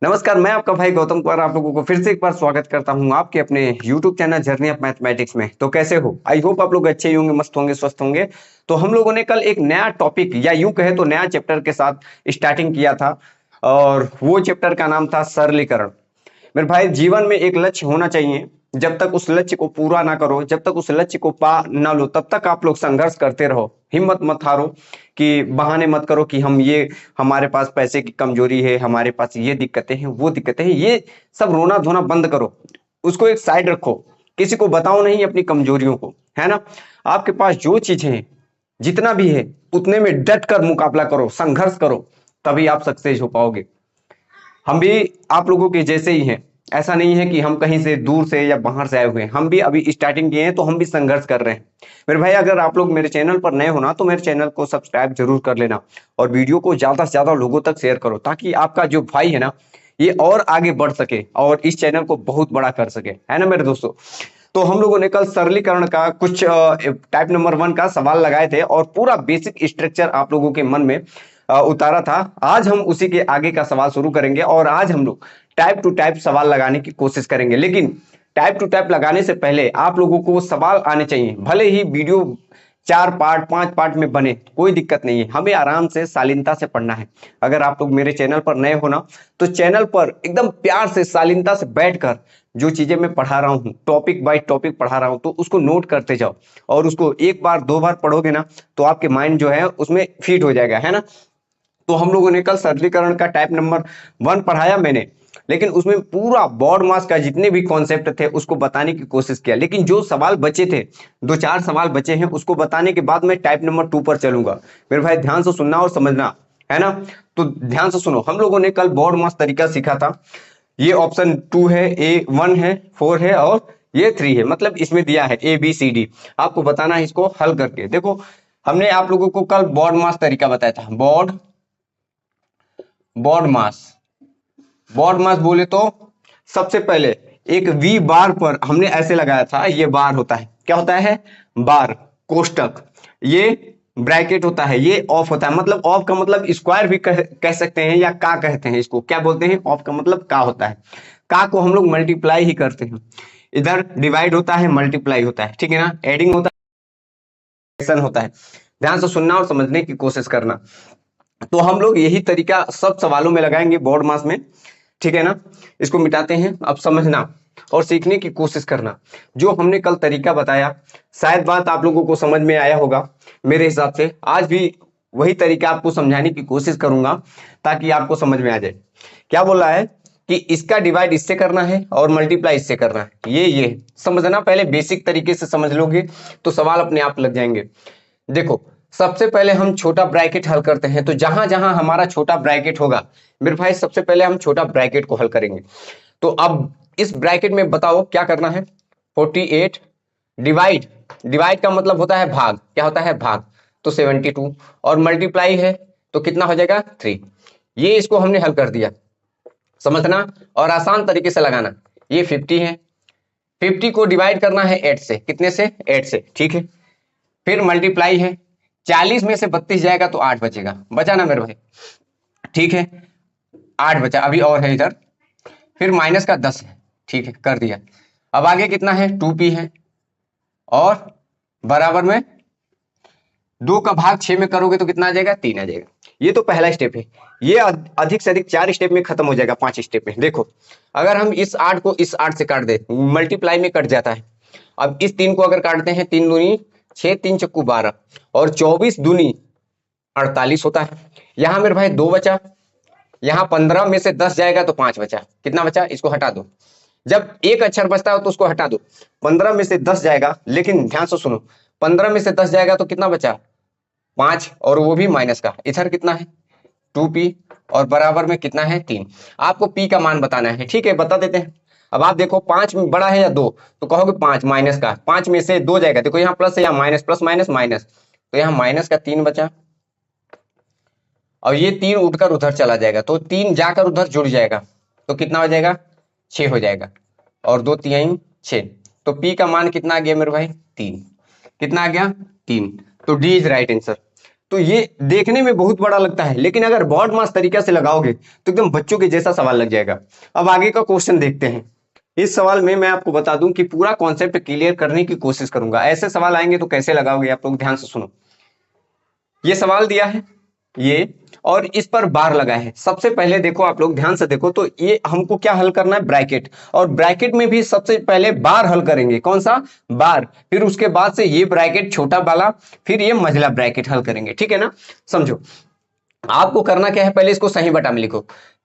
नमस्कार, मैं आपका भाई गौतम कुमार आप लोगों को फिर से एक बार स्वागत करता हूं आपके अपने YouTube channel journey of mathematics में। तो कैसे हो? आई होप आप लोग अच्छे ही होंगे, मस्त होंगे, स्वस्थ होंगे। तो हम लोगों ने कल एक नया टॉपिक या यूं कहे तो नया चैप्टर के साथ स्टार्टिंग किया था और वो चैप्टर का नाम था सरलीकरण। मेरे भाई, जीवन में एक लक्ष्य होना चाहिए। जब तक उस लक्ष्य को पूरा ना करो, जब तक उस लक्ष्य को पा ना लो, तब तक आप लोग संघर्ष करते रहो। हिम्मत मत हारो कि बहाने मत करो कि हम ये हमारे पास पैसे की कमजोरी है, हमारे पास ये दिक्कतें हैं, वो दिक्कतें हैं। ये सब रोना धोना बंद करो, उसको एक साइड रखो। किसी को बताओ नहीं अपनी कमजोरियों को, है ना। आपके पास जो चीजें हैं, जितना भी है, उतने में डट कर मुकाबला करो, संघर्ष करो, तभी आप सक्सेस हो पाओगे। हम भी आप लोगों के जैसे ही हैं। ऐसा नहीं है कि हम कहीं से दूर से या बाहर से आए हुए हैं। हम भी अभी स्टार्टिंग किए हैं, तो हम भी संघर्ष कर रहे हैं। मेरे भाई, अगर आप लोग मेरे चैनल पर नए हो ना, तो मेरे चैनल को सब्सक्राइब जरूर कर लेना और वीडियो को ज्यादा से ज्यादा लोगों तक शेयर करो, ताकि आपका जो भाई है ना, ये और आगे बढ़ सके और इस चैनल को बहुत बड़ा कर सके, है ना मेरे दोस्तों। तो हम लोगों ने कल सरलीकरण का कुछ टाइप नंबर 1 का सवाल लगाए थे और पूरा बेसिक स्ट्रक्चर आप लोगों के मन में उतारा था। आज हम उसी के आगे का सवाल शुरू करेंगे और आज हम लोग टाइप टू टाइप सवाल लगाने की कोशिश करेंगे। लेकिन टाइप टू टाइप लगाने से पहले आप लोगों को सवाल आने चाहिए। भले ही वीडियो 4 पार्ट 5 पार्ट में बने, कोई दिक्कत नहीं है, हमें आराम से शालीनता से पढ़ना है। अगर आप लोग मेरे चैनल पर नए हो ना, तो चैनल पर एकदम प्यार से शालीनता से बैठकर जो चीजें मैं पढ़ा रहा हूँ, टॉपिक बाय टॉपिक पढ़ा रहा हूँ, तो उसको नोट करते जाओ। और उसको एक बार 2 बार पढ़ोगे ना, तो आपके माइंड जो है उसमें फिट हो जाएगा, है ना। तो हम लोगों ने कल सरलीकरण का टाइप नंबर 1 पढ़ाया मैंने, लेकिन उसमें पूरा बॉड मास का जितने भी कॉन्सेप्ट थे उसको बताने की कोशिश किया। लेकिन जो सवाल बचे थे, 2-4 सवाल बचे हैं, उसको बताने के बाद मैं टाइप नंबर 2 पर चलूंगा। मेरे भाई, ध्यान से सुनना और समझना, है ना। तो ध्यान से सुनो। हम लोगों ने कल बॉड मास तरीका सीखा था। ये ऑप्शन 2 है, A1 है, 4 है और ये 3 है। मतलब इसमें दिया है ABCD, आपको बताना है इसको हल करके। देखो, हमने आप लोगों को कल बॉड मास तरीका बताया था। बॉड मास, बॉड मास बोले तो सबसे पहले एक वी बार पर हमने ऐसे लगाया था। ये बार होता है, क्या होता है? बार, कोष्टक। ये ब्रैकेट होता है, ये ऑफ होता है। मतलब ऑफ का मतलब स्क्वायर भी कह सकते हैं या का कहते हैं। इसको क्या बोलते हैं? ऑफ का मतलब का होता है। का को हम लोग मल्टीप्लाई ही करते हैं। इधर डिवाइड होता है, मल्टीप्लाई होता है, ठीक है ना। एडिंग होता है, होता है। ध्यान से सुनना और समझने की कोशिश करना। तो हम लोग यही तरीका सब सवालों में लगाएंगे बॉड मास में, ठीक है ना। इसको मिटाते हैं। अब समझना और सीखने की कोशिश करना। जो हमने कल तरीका बताया, शायद बात आप लोगों को समझ में आया होगा। मेरे हिसाब से आज भी वही तरीका आपको समझाने की कोशिश करूंगा, ताकि आपको समझ में आ जाए। क्या बोल रहा है कि इसका डिवाइड इससे करना है और मल्टीप्लाई इससे करना है। ये समझना, पहले बेसिक तरीके से समझ लोगे तो सवाल अपने आप लग जाएंगे। देखो, सबसे पहले हम छोटा ब्रैकेट हल करते हैं। तो जहां जहां हमारा छोटा ब्रैकेट होगा, मेरे भाई, सबसे पहले हम छोटा ब्रैकेट को हल करेंगे। तो अब इस ब्रैकेट में बताओ क्या करना है। 48 डिवाइड, डिवाइड का मतलब होता है भाग। क्या होता है? भाग। तो 72 और मल्टीप्लाई है तो कितना हो जाएगा? 3। ये इसको हमने हल कर दिया। समझना और आसान तरीके से लगाना। ये 50 है, 50 को डिवाइड करना है 8 से। कितने से? 8 से, ठीक है। फिर मल्टीप्लाई है, 40 में से 32 जाएगा तो 8 बचेगा। बचा ना मेरे भाई? ठीक है, 8 बचा। अभी और है इधर। फिर माइनस का 10 है, ठीक है, कर दिया। अब आगे कितना है? 2p है और बराबर में 2 का भाग 6 में करोगे तो कितना आ जाएगा? 3 आ जाएगा। ये तो पहला स्टेप है। ये अधिक से अधिक 4 स्टेप में खत्म हो जाएगा, 5 स्टेप में। देखो, अगर हम इस 8 को इस 8 से काट दे, मल्टीप्लाई में कट जाता है। अब इस 3 को अगर काटते हैं, 3 दूनी 6, 3 चक्कू 12 और 24 दूनी 48 होता है। यहां मेरे भाई 2 बचा। यहां 15 में से 10 जाएगा तो 5 बचा। कितना बचा? इसको हटा दो। जब एक अक्षर बचता है तो उसको हटा दो। 15 में से 10 जाएगा, लेकिन ध्यान से सुनो, 15 में से 10 जाएगा तो कितना बचा? 5, और वो भी माइनस का। इधर कितना है? 2p और बराबर में कितना है? 3। आपको p का मान बताना है, ठीक है, बता देते हैं। अब आप देखो, 5 बड़ा है या 2? तो कहोगे 5 माइनस का। 5 में से 2 जाएगा, देखो यहाँ प्लस है, यहाँ माइनस, प्लस माइनस माइनस, तो यहाँ माइनस का 3 बचा। और ये 3 उठकर उधर चला जाएगा, तो 3 जाकर उधर जुड़ जाएगा, तो कितना हो जाएगा? 6 हो जाएगा। और 2 3 6, तो p का मान कितना आ गया मेरे भाई? 3। कितना आ गया? 3। तो डी इज राइट आंसर। तो ये देखने में बहुत बड़ा लगता है, लेकिन अगर बॉड मास तरीका से लगाओगे तो एकदम बच्चों के जैसा सवाल लग जाएगा। अब आगे का क्वेश्चन देखते हैं। इस सवाल में मैं आपको बता दूं कि पूरा कॉन्सेप्ट क्लियर करने की कोशिश करूंगा। ऐसे सवाल आएंगे तो कैसे लगाओगे आप लोग, ध्यान से सुनो। ये सवाल दिया है ये, और इस पर बार लगा है। सबसे पहले देखो आप लोग ध्यान से देखो, तो ये हमको क्या हल करना है, ब्रैकेट, और ब्रैकेट में भी सबसे पहले बार हल करेंगे। कौन सा, बार। फिर उसके बाद से ये ब्रैकेट छोटा वाला, फिर ये मझला ब्रैकेट हल करेंगे, ठीक है ना। समझो आपको करना क्या है, पहले इसको सही बटा में लिखो।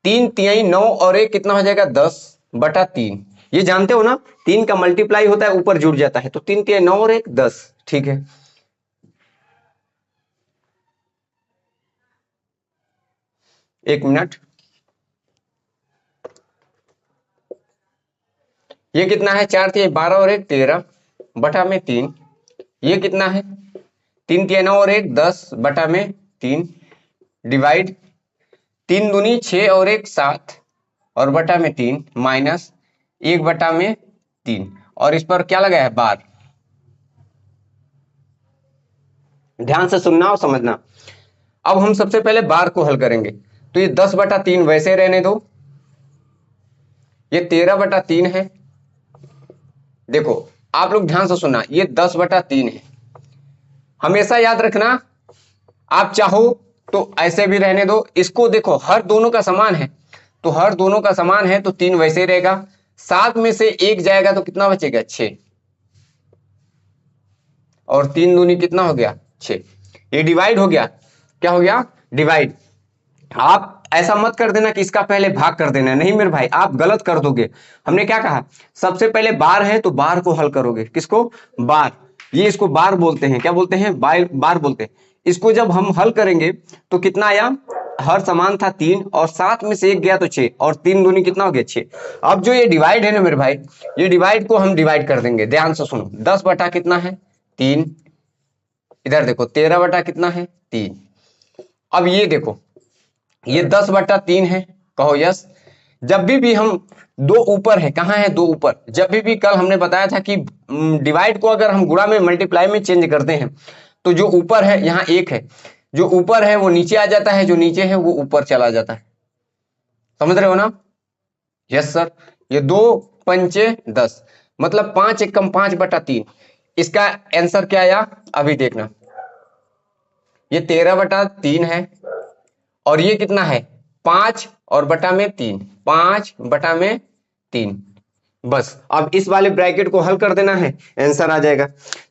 3 तिहाई 9 और 1 कितना हो जाएगा, 10/3। ये जानते हो ना, 3 का मल्टीप्लाई होता है ऊपर जुड़ जाता है, तो 3 तिहाई 9 और 1 10, ठीक है। एक मिनट, ये कितना है, 4 तिहाई 12 और 1 13 बटा में 3। ये कितना है, 3 तिहाई 9 और 1 10/3 डिवाइड 3 दूनी 6 और 1 7 और बटा में 3 माइनस 1/3, और इस पर क्या लगा है, बार। ध्यान से सुनना और समझना। अब हम सबसे पहले बार को हल करेंगे, तो ये 10/3 वैसे रहने दो, ये 13/3 है। देखो आप लोग ध्यान से सुनना, ये 10/3 है। हमेशा याद रखना, आप चाहो तो ऐसे भी रहने दो, इसको देखो हर दोनों का समान है, तो हर दोनों का समान है तो 3 वैसे ही रहेगा। 7 में से 1 जाएगा तो कितना बचेगा, 6, और 3 दूनी कितना हो गया, 6। ये डिवाइड हो गया, क्या हो गया, डिवाइड। आप ऐसा मत कर देना कि इसका पहले भाग कर देना, नहीं मेरे भाई आप गलत कर दोगे। हमने क्या कहा, सबसे पहले बार है तो बार को हल करोगे। किसको, बार। ये इसको बार बोलते हैं, क्या बोलते हैं, बार बोलते हैं। इसको जब हम हल करेंगे तो कितना आया, हर समान था 3 और 7 में से 1 गया तो 6, और 3 दूनी कितना हो गया, 6। अब जो ये डिवाइड है ना मेरे भाई, ये डिवाइड को हम डिवाइड कर देंगे। ध्यान से सुनो, 10 बटा कितना है, 3। इधर देखो 13 बटा कितना है, 3। अब ये देखो, ये 10/3 है, कहो यस। जब भी हम दो ऊपर है, कहां है, दो ऊपर। जब भी कल हमने बताया था कि डिवाइड को अगर हम गुणा में मल्टीप्लाई में चेंज करते हैं तो जो ऊपर है यहाँ 1 है, जो ऊपर है वो नीचे आ जाता है, जो नीचे है वो ऊपर चला जाता है। समझ रहे हो ना, यस सर। ये 2 पंचे 10, मतलब 5 एकम 5/3। इसका आंसर क्या आया, अभी देखना। ये 13/3 है, और ये कितना है, 5 और बटा में 3, 5/3। बस अब इस वाले ब्रैकेट को हल कर देना है, आंसर आ जाएगा।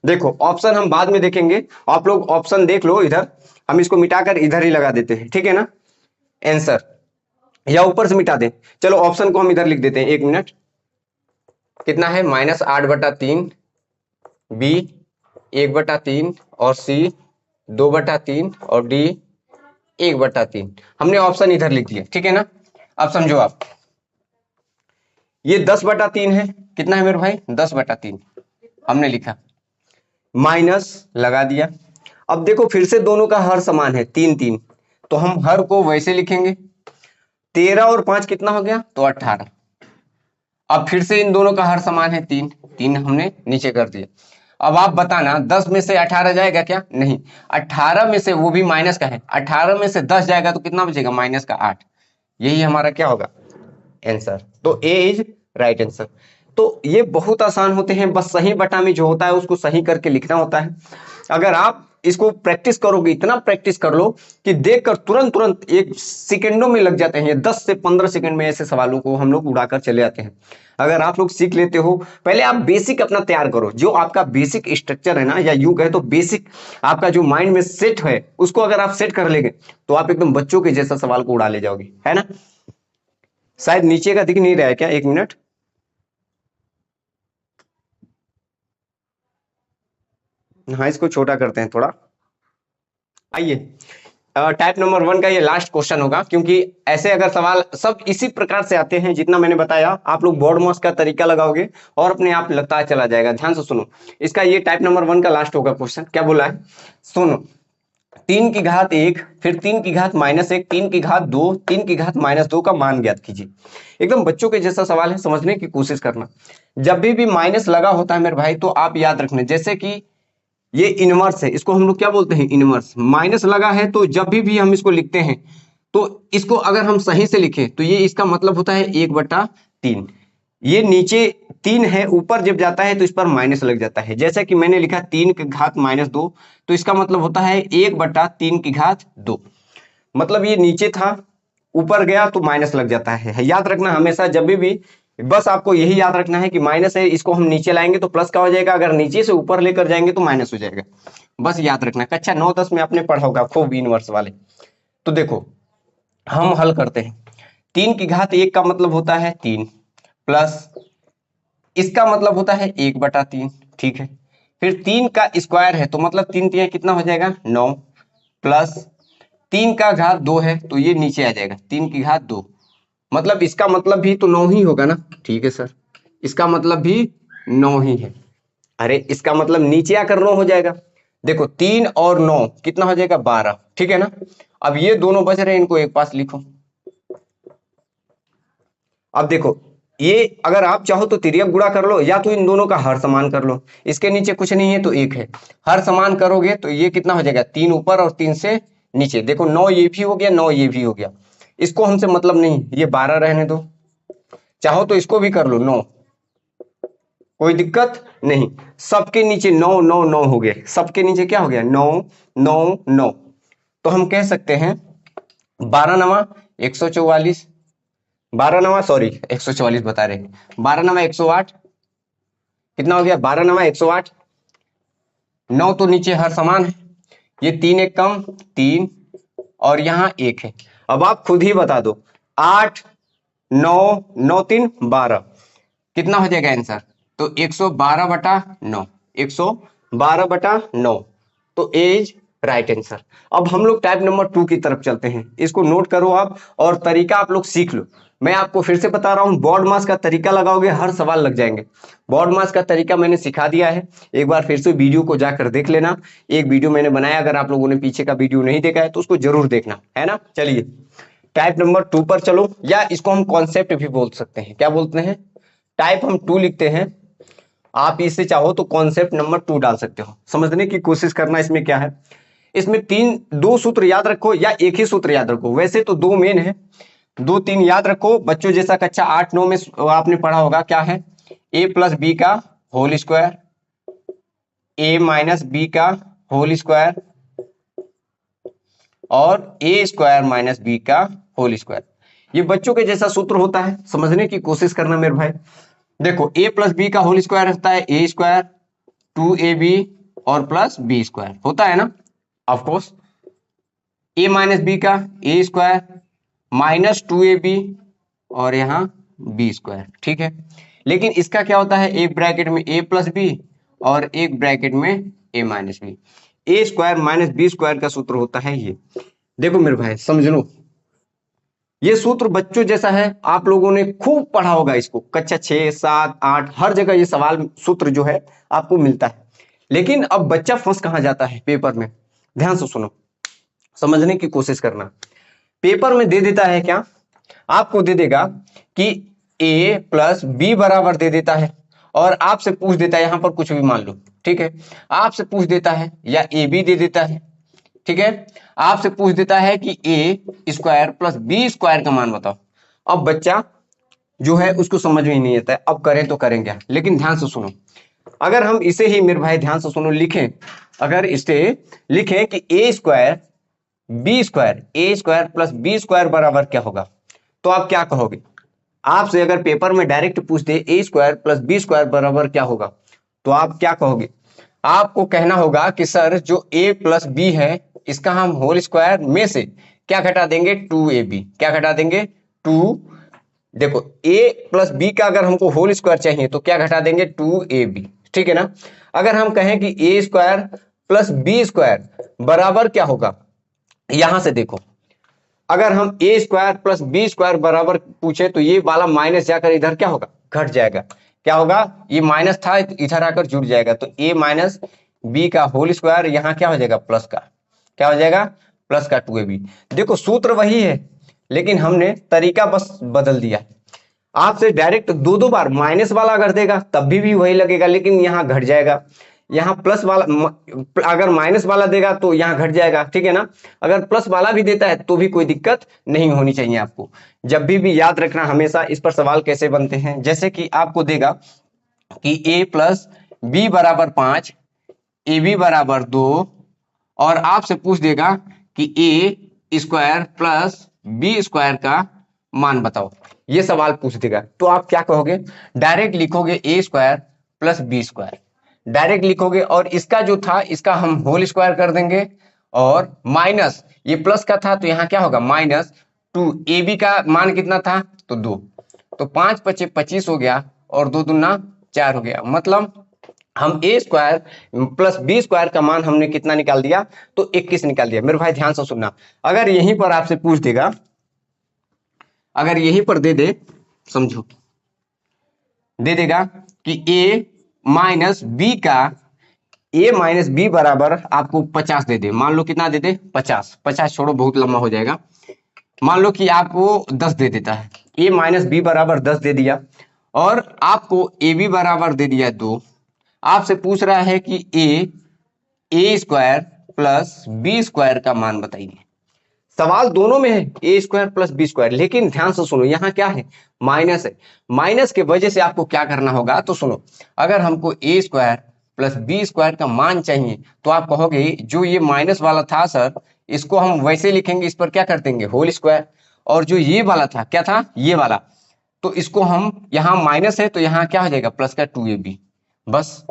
देखो ऑप्शन हम बाद में देखेंगे, आप लोग ऑप्शन देख लो इधर। हम इसको मिटाकर इधर ही लगा देते हैं, ठीक है ना, आंसर, या ऊपर से मिटा दें। चलो ऑप्शन को हम इधर लिख देते हैं, 1 मिनट। कितना है, -8/3, बी 1/3, और सी 2/3, और डी 1/3। हमने ऑप्शन इधर लिख दिया, ठीक है ना। अब समझो आप, ये 10/3 है, कितना है मेरे भाई, 10/3 हमने लिखा, माइनस लगा दिया। अब देखो फिर से दोनों का हर समान है, 3 तो हम हर को वैसे लिखेंगे। 13 और 5 कितना हो गया, तो 18। अब फिर से इन दोनों का हर समान है 3 हमने नीचे कर दिया। अब आप बताना 10 में से 18 जाएगा क्या, नहीं। 18 में से, वो भी माइनस का है, 18 में से 10 जाएगा तो कितना बचेगा, -8। यही हमारा क्या होगा, आंसर। तो ए इज राइट आंसर। तो ये बहुत आसान होते हैं, बस सही बटा में जो होता है उसको सही करके लिखना होता है। अगर आप इसको प्रैक्टिस करोगे, इतना प्रैक्टिस कर लो कि देखकर तुरंत तुरंत 1 सेकंडों में लग जाते हैं। 10 से 15 सेकंड में ऐसे सवालों को हम लोग उड़ाकर चले आते हैं। अगर आप लोग सीख लेते हो, पहले आप बेसिक अपना तैयार करो। जो आपका बेसिक स्ट्रक्चर है ना, या यूं कहे तो बेसिक आपका जो माइंड में सेट है, उसको अगर आप सेट कर लेंगे तो आप एकदम बच्चों के जैसा सवाल को उड़ा ले जाओगे, है ना। शायद नीचे का दिख नहीं रहा है क्या, 1 मिनट। हाँ इसको छोटा करते हैं थोड़ा। आइए, टाइप नंबर 1 का ये लास्ट क्वेश्चन होगा, क्योंकि ऐसे अगर सवाल सब इसी प्रकार से आते हैं जितना मैंने बताया, आप लोग बोर्ड मास का तरीका लगाओगे और अपने आप लगता चला जाएगा। ध्यान से सुनो, इसका ये टाइप नंबर 1 का लास्ट होगा क्वेश्चन। क्या बोला है, सुनो। 3 की घात 1, फिर 3 की घात -1, 3 की घात 2, 3 की घात -2 का मान ज्ञात कीजिए। एकदम बच्चों के जैसा सवाल है, समझने की कोशिश करना। जब भी माइनस लगा होता है मेरे भाई, तो आप याद रखना, जैसे कि ये इनवर्स है, इसको हम लोग क्या बोलते हैं, इनवर्स। माइनस लगा है तो जब भी हम इसको लिखते हैं तो इसको अगर हम सही से लिखें तो ये इसका मतलब होता है 1/3। ये नीचे 3 है, ऊपर जब जाता है तो इस पर माइनस लग जाता है। जैसा कि मैंने लिखा 3 की घात -2, तो इसका मतलब होता है 1/3 की घात 2। मतलब ये नीचे था, ऊपर गया तो माइनस लग जाता है। याद रखना हमेशा जब भी, बस आपको यही याद रखना है कि माइनस है, इसको हम नीचे लाएंगे तो प्लस का हो जाएगा, अगर नीचे से ऊपर लेकर जाएंगे तो माइनस हो जाएगा। बस याद रखना, कक्षा 9-10 में आपने पढ़ा होगा खूब इनवर्स वाले। तो देखो हम हल करते हैं। 3 की घात 1 का मतलब होता है 3, प्लस इसका मतलब होता है 1/3, ठीक है। फिर 3 का स्क्वायर है तो मतलब 3 3 कितना हो जाएगा 9, प्लस 3 का घात 2 है तो ये नीचे आ जाएगा 3 की घात 2, मतलब इसका मतलब भी तो 9 ही होगा ना। ठीक है सर, इसका मतलब भी 9 ही है। अरे इसका मतलब नीचे आकर 9 हो जाएगा। देखो 3 और 9 कितना हो जाएगा 12, ठीक है ना। अब ये दोनों बच रहे हैं, इनको एक पास लिखो। अब देखो ये अगर आप चाहो तो तिर्यक गुणा कर लो, या तो इन दोनों का हर समान कर लो। इसके नीचे कुछ नहीं है तो 1 है, हर समान करोगे तो ये कितना हो जाएगा 3 ऊपर और 3 से नीचे। देखो 9 ये भी हो गया, 9 ये भी हो गया, इसको हमसे मतलब नहीं, ये 12 रहने दो। चाहो तो इसको भी कर लो 9, कोई दिक्कत नहीं। सबके नीचे 9 9 9 हो गए, सबके नीचे क्या हो गया 9 9 9। तो हम कह सकते हैं 12 नवा 144, 12 नवा सॉरी 144 बता रहे हैं, 12 नवा 108, कितना हो गया 12 नवा 108। 9 तो नीचे हर समान है, ये 3 एक कम 3 और यहाँ 1 है। अब आप खुद ही बता दो 8 9 9 3 12 कितना हो जाएगा आंसर, तो 112/9, 112/9। तो एज राइट आंसर। अब हम लोग टाइप नंबर 2 की तरफ चलते हैं, इसको नोट करो आप और तरीका आप लोग सीख लो। मैं आपको फिर से बता रहा हूं, बोर्ड मास का तरीका लगाओगे हर सवाल लग जाएंगे। बोर्ड मास का तरीका मैंने सिखा दिया है, एक बार फिर से वीडियो को जाकर देख लेना। एक वीडियो मैंने बनाया, अगर आप लोगों ने पीछे का वीडियो नहीं देखा है तो उसको जरूर देखना, है ना। चलिए टाइप नंबर 2 पर चलो, या इसको हम कॉन्सेप्ट भी बोल सकते हैं। क्या बोलते हैं, टाइप हम 2 लिखते हैं, आप इसे चाहो तो कॉन्सेप्ट नंबर 2 डाल सकते हो। समझने की कोशिश करना, इसमें क्या है, इसमें 2 सूत्र याद रखो या एक ही सूत्र याद रखो। वैसे तो 2 मेन है, 2 3 याद रखो। बच्चों जैसा कक्षा 8-9 में आपने पढ़ा होगा, क्या है, a प्लस बी का whole square, a minus B का होल स्क्वायर और a स्क्वायर माइनस बी का होल स्क्वायर। ये बच्चों के जैसा सूत्र होता है, समझने की कोशिश करना मेरे भाई। देखो a प्लस बी का होल स्क्वायर होता है a स्क्वायर 2ab और प्लस बी स्क्वायर होता है ना, ऑफकोर्स। a माइनस बी का a स्क्वायर माइनस 2ab और यहाँ बी स्क्वायर, ठीक है। लेकिन इसका क्या होता है, एक ब्रैकेट में a प्लस बी और एक ब्रैकेट में a minus B. a square minus B square का सूत्र होता है ये। देखो मेरे भाई समझ लो, ये सूत्र बच्चों जैसा है, आप लोगों ने खूब पढ़ा होगा इसको, कक्षा 6 7 8 हर जगह ये सवाल सूत्र जो है आपको मिलता है। लेकिन अब बच्चा फंस कहां जाता है पेपर में, ध्यान से सुनो, समझने की कोशिश करना। पेपर में दे देता है क्या, आपको दे देगा कि a प्लस बी बराबर दे देता है, और आपसे पूछ देता है, यहां पर कुछ भी मान लो, ठीक है, आपसे पूछ देता है या ए बी दे देता है, ठीक है, आपसे पूछ देता है कि a square plus B square का मान बताओ। अब बच्चा जो है उसको समझ में ही नहीं आता है, अब करें तो करें क्या। लेकिन ध्यान से सुनो, अगर हम इसे ही मेरे भाई ध्यान से सुनो लिखें, अगर इसे लिखें कि a square plus B square बराबर क्या होगा, तो आप क्या कहोगे। आपसे अगर पेपर में डायरेक्ट पूछ दे a square plus B square बराबर क्या होगा, तो आप क्या कहोगे। आपको कहना होगा कि सर जो a प्लस बी है इसका हम होल स्क्वायर में से क्या घटा देंगे 2ab, क्या घटा देंगे 2। देखो a प्लस बी का अगर हमको होल स्क्वायर चाहिए तो क्या घटा देंगे 2ab, ठीक है ना। अगर हम कहें कि a square plus B square बराबर क्या होगा, यहां से देखो, अगर हम a square plus B square बराबर पूछे तो ये वाला माइनस जाकर इधर क्या होगा, घट जाएगा। क्या होगा, ये माइनस था इधर आकर जुड़ जाएगा, तो a माइनस बी का होल स्क्वायर यहाँ क्या हो जाएगा प्लस का, क्या हो जाएगा प्लस का 2ab। देखो सूत्र वही है, लेकिन हमने तरीका बस बदल दिया। आपसे डायरेक्ट 2 बार माइनस वाला अगर देगा तब भी वही लगेगा, लेकिन यहाँ घट जाएगा। यहाँ प्लस वाला अगर माइनस वाला देगा तो यहाँ घट जाएगा, ठीक है ना। अगर प्लस वाला भी देता है तो भी कोई दिक्कत नहीं होनी चाहिए आपको। जब भी याद रखना हमेशा इस पर सवाल कैसे बनते हैं, जैसे कि आपको देगा कि a प्लस बी बराबर 5, ए बी बराबर 2, और आपसे पूछ देगा कि ए स्क्वायर प्लस बी स्क्वायर का मान बताओ, ये सवाल पूछ देगा। तो आप क्या कहोगे, डायरेक्ट लिखोगे a square plus B square, direct लिखोगे, और इसका जो था इसका हम होल स्क्वायर कर देंगे, और माइनस ये प्लस का था तो यहाँ क्या होगा माइनस 2, ए बी का मान कितना था तो 2, तो 5 पचे 25 हो गया, और 2 दूना 4 हो गया। मतलब हम ए स्क्वायर प्लस बी स्क्वायर का मान हमने कितना निकाल दिया तो 21 निकाल दिया। मेरे भाई ध्यान से सुनना, अगर यहीं पर आपसे पूछ देगा, अगर यहीं पर दे दे, समझो दे देगा कि a माइनस बी का, a माइनस बी बराबर आपको 50 दे दे, मान लो कितना दे दे 50, 50 छोड़ो बहुत लंबा हो जाएगा, मान लो कि आपको 10 दे देता है, a माइनस बी बराबर 10 दे दिया, और आपको ए बी बराबर दे दिया 2, आपसे पूछ रहा है कि ए स्क्वायर प्लस बी स्क्वायर का मान बताइए। सवाल दोनों में है a square plus B square, लेकिन ध्यान से सुनो यहाँ क्या है माइनस है, माइनस के वजह से आपको क्या करना होगा तो सुनो, अगर हमको ए स्क्वायर प्लस बी स्क्वायर का मान चाहिए तो आप कहोगे जो ये माइनस वाला था सर इसको हम वैसे लिखेंगे, इस पर क्या कर देंगे होल स्क्वायर, और जो ये वाला था क्या था ये वाला, तो इसको हम यहाँ माइनस है तो यहाँ क्या हो जाएगा प्लस का 2ab, बस।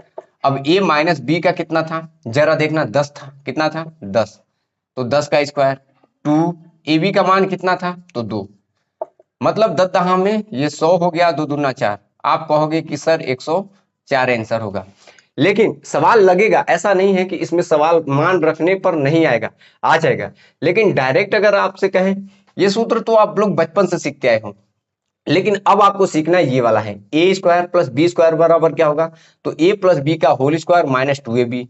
अब a माइनस बी का कितना था जरा देखना 10 था, कितना था 10, तो 10 का स्क्वायर 2, ए बी का मान कितना था तो 2, मतलब 10 दहा में ये 100 हो गया, 2 दूना 4, आप कहोगे कि सर 104 आंसर होगा। लेकिन सवाल लगेगा, ऐसा नहीं है कि इसमें सवाल मान रखने पर नहीं आएगा, आ जाएगा, लेकिन डायरेक्ट अगर आपसे कहें, ये सूत्र तो आप लोग बचपन से सीखते आए हो, लेकिन अब आपको सीखना ये वाला है, a square plus B square बराबर क्या होगा तो ए प्लस बी का whole square minus 2ab,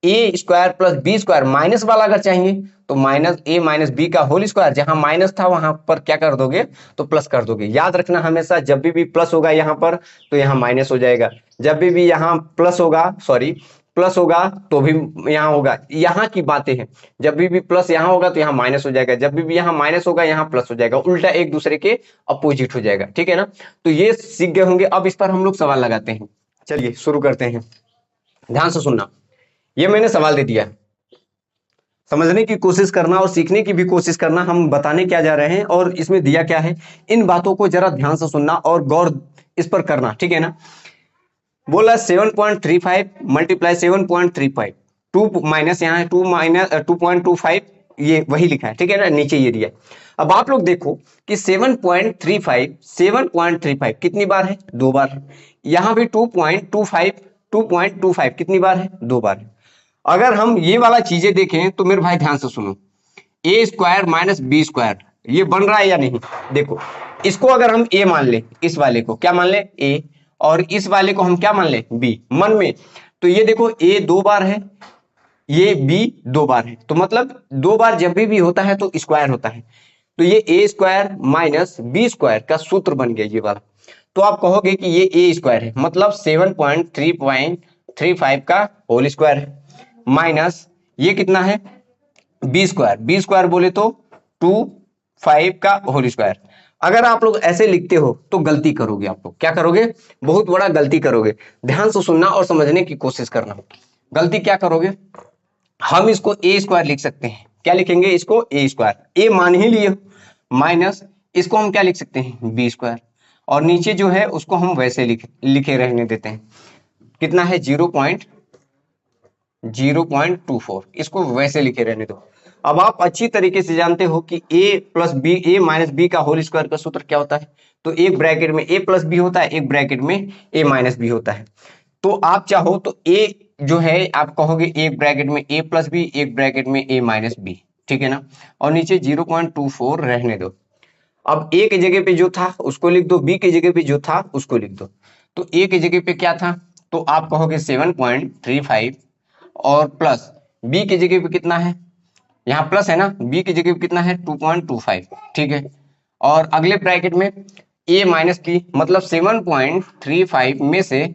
a square plus B square minus वाला अगर चाहिए तो माइनस ए माइनस बी का होल स्क्वायर, जहां माइनस था वहां पर क्या कर दोगे तो प्लस कर दोगे। याद रखना हमेशा जब भी प्लस होगा यहाँ पर तो यहाँ माइनस हो जाएगा, जब भी यहाँ प्लस होगा सॉरी प्लस होगा तो भी यहाँ होगा, यहाँ की बातें हैं, जब भी प्लस यहाँ होगा तो यहाँ माइनस हो जाएगा, जब भी यहाँ माइनस होगा यहाँ प्लस हो जाएगा, उल्टा एक दूसरे के अपोजिट हो जाएगा, ठीक है ना। तो ये सीख गए होंगे, अब इस पर हम लोग सवाल लगाते हैं। चलिए शुरू करते हैं, ध्यान से सुनना, ये मैंने सवाल दे दिया, समझने की कोशिश करना और सीखने की भी कोशिश करना, हम बताने क्या जा रहे हैं और इसमें दिया क्या है, इन बातों को जरा ध्यान से सुनना और गौर इस पर करना, ठीक है ना। बोला 7.35 मल्टीप्लाई 7.35, 2 माइनस यहाँ है 2 माइनस 2.25, ये वही लिखा है, ठीक है ना, नीचे ये दिया। अब आप लोग देखो कि 7.35 कितनी बार है 2 बार, यहाँ भी 2.25 कितनी बार है 2 बार। अगर हम ये वाला चीजें देखें तो मेरे भाई ध्यान से सुनो, ए स्क्वायर माइनस बी स्क्वायर ये बन रहा है या नहीं, देखो इसको अगर हम ए मान ले, इस वाले को क्या मान ले ए, और इस वाले को हम क्या मान ले बी मन में, तो ये देखो ए 2 बार है, ये बी 2 बार है, तो मतलब 2 बार जब भी होता है तो स्क्वायर होता है, तो ये ए स्क्वायर माइनस बी स्क्वायर का सूत्र बन गया ये वाला। तो आप कहोगे कि ये ए स्क्वायर है, मतलब 7.35 का होल स्क्वायर है, माइनस ये कितना है बी स्क्वायर बोले तो 25 का होल स्क्वायर। अगर आप लोग ऐसे लिखते हो तो गलती करोगे, आप लोग क्या करोगे बहुत बड़ा गलती करोगे, ध्यान से सुनना और समझने की कोशिश करना। गलती क्या करोगे, हम इसको ए स्क्वायर लिख सकते हैं, क्या लिखेंगे इसको ए स्क्वायर, ए मान ही लिए, माइनस इसको हम क्या लिख सकते हैं बी स्क्वायर, और नीचे जो है उसको हम वैसे लिखे रहने देते हैं, कितना है 0.24, इसको वैसे लिखे रहने दो। अब आप अच्छी तरीके से जानते हो कि a plus B A minus B का होल स्क्वायर का सूत्र क्या होता है, तो एक ब्रैकेट में a प्लस बी होता है, एक ब्रैकेट में a माइनस बी होता है। तो आप चाहो तो a जो है आप कहोगे एक ब्रैकेट में a प्लस बी, एक ब्रैकेट में a माइनस बी, ठीक है ना, और नीचे 0.24 रहने दो। अब a की जगह पे जो था उसको लिख दो, b की जगह पे जो था उसको लिख दो। तो a की जगह पे क्या था तो आप कहोगे 7.35 और प्लस b की जगह पे कितना है, यहाँ प्लस है ना, b की जगह पे कितना है 2.25, ठीक है, और अगले ब्रैकेट में a माइनस बी, मतलब 7.35 में से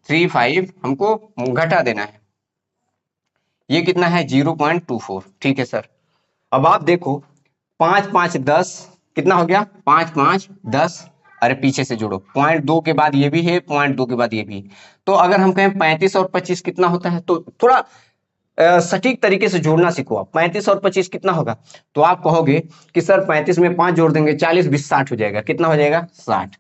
0.35 हमको घटा देना है। ये कितना है 0.24। ठीक है सर। अब आप देखो 5 5 10 कितना हो गया 5 5 10। अरे पीछे से जोड़ो, 0.2 के बाद ये भी है, 0.2 के बाद ये भी। तो अगर हम कहें 35 और 25 कितना होता है, तो थोड़ा सटीक तरीके से जोड़ना सीखो आप। 35 और 25 कितना होगा, तो आप कहोगे कि सर 35 में 5 जोड़ देंगे 40 20 60 हो जाएगा। कितना हो जाएगा 60।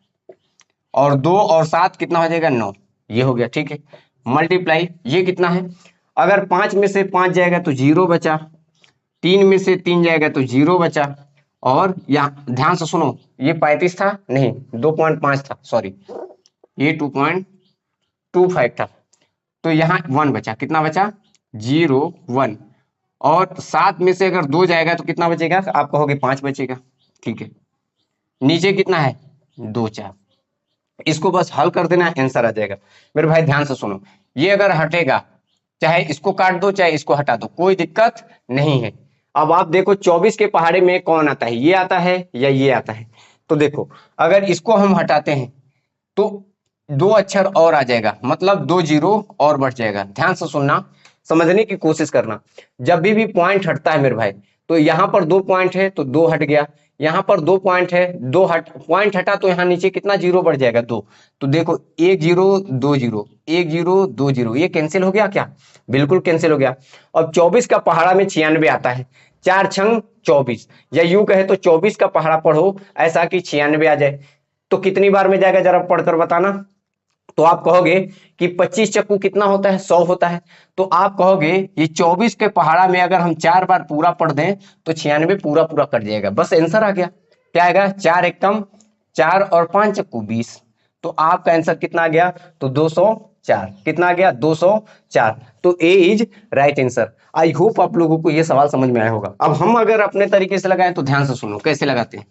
और 2 और 7 कितना हो जाएगा 9। ये हो गया। ठीक है। मल्टीप्लाई ये कितना है, अगर 5 में से 5 जाएगा तो 0 बचा, 3 में से 3 जाएगा तो 0 बचा। और यहाँ ध्यान से सुनो, ये 35 था नहीं 2.5 था, सॉरी ये 2.25 था। तो यहाँ 1 बचा, कितना बचा 0 1। और 7 में से अगर 2 जाएगा तो कितना बचेगा, आप कहोगे 5 बचेगा। ठीक है। नीचे कितना है 2 4। इसको बस हल कर देना, आंसर आ जाएगा। मेरे भाई ध्यान से सुनो, ये अगर हटेगा, चाहे इसको काट दो चाहे इसको हटा दो, कोई दिक्कत नहीं है। अब आप देखो 24 के पहाड़े में कौन आता है, ये आता है या ये आता है। तो देखो अगर इसको हम हटाते हैं तो 2 अक्षर और आ जाएगा, मतलब 2 जीरो और बढ़ जाएगा। ध्यान से सुनना, समझने की कोशिश करना। जब भी पॉइंट हटता है मेरे भाई, तो यहाँ पर 2 पॉइंट है तो 2 हट गया, यहाँ पर 2 पॉइंट है, 2 पॉइंट हटा तो यहाँ नीचे कितना जीरो बढ़ जाएगा 2। तो देखो 1 0 2 0 1 0 2 0, ये कैंसिल हो गया क्या, बिल्कुल कैंसिल हो गया। अब 24 का पहाड़ा में 96 आता है, 4 छंग 24, या यूं कहे तो 24 का पहाड़ा पढ़ो ऐसा कि 96 आ जाए। तो कितनी बार में जाएगा जरा पढ़कर बताना। तो आप कहोगे कि 25 चक्कू कितना होता है 100 होता है। तो आप कहोगे ये 24 के पहाड़ा में अगर हम 4 बार पूरा पढ़ दें तो 96 पूरा पूरा कट जाएगा। बस आंसर आ गया। क्या आएगा 4 एकम 4 और 5 चक्कू 20। तो आपका आंसर कितना आ गया, तो 204। कितना आ गया 204। तो A is right answer. I hope आप लोगों को ये सवाल समझ में आया होगा। अब हम अगर अपने तरीके से लगाएं तो ध्यान से सुनो कैसे लगाते हैं,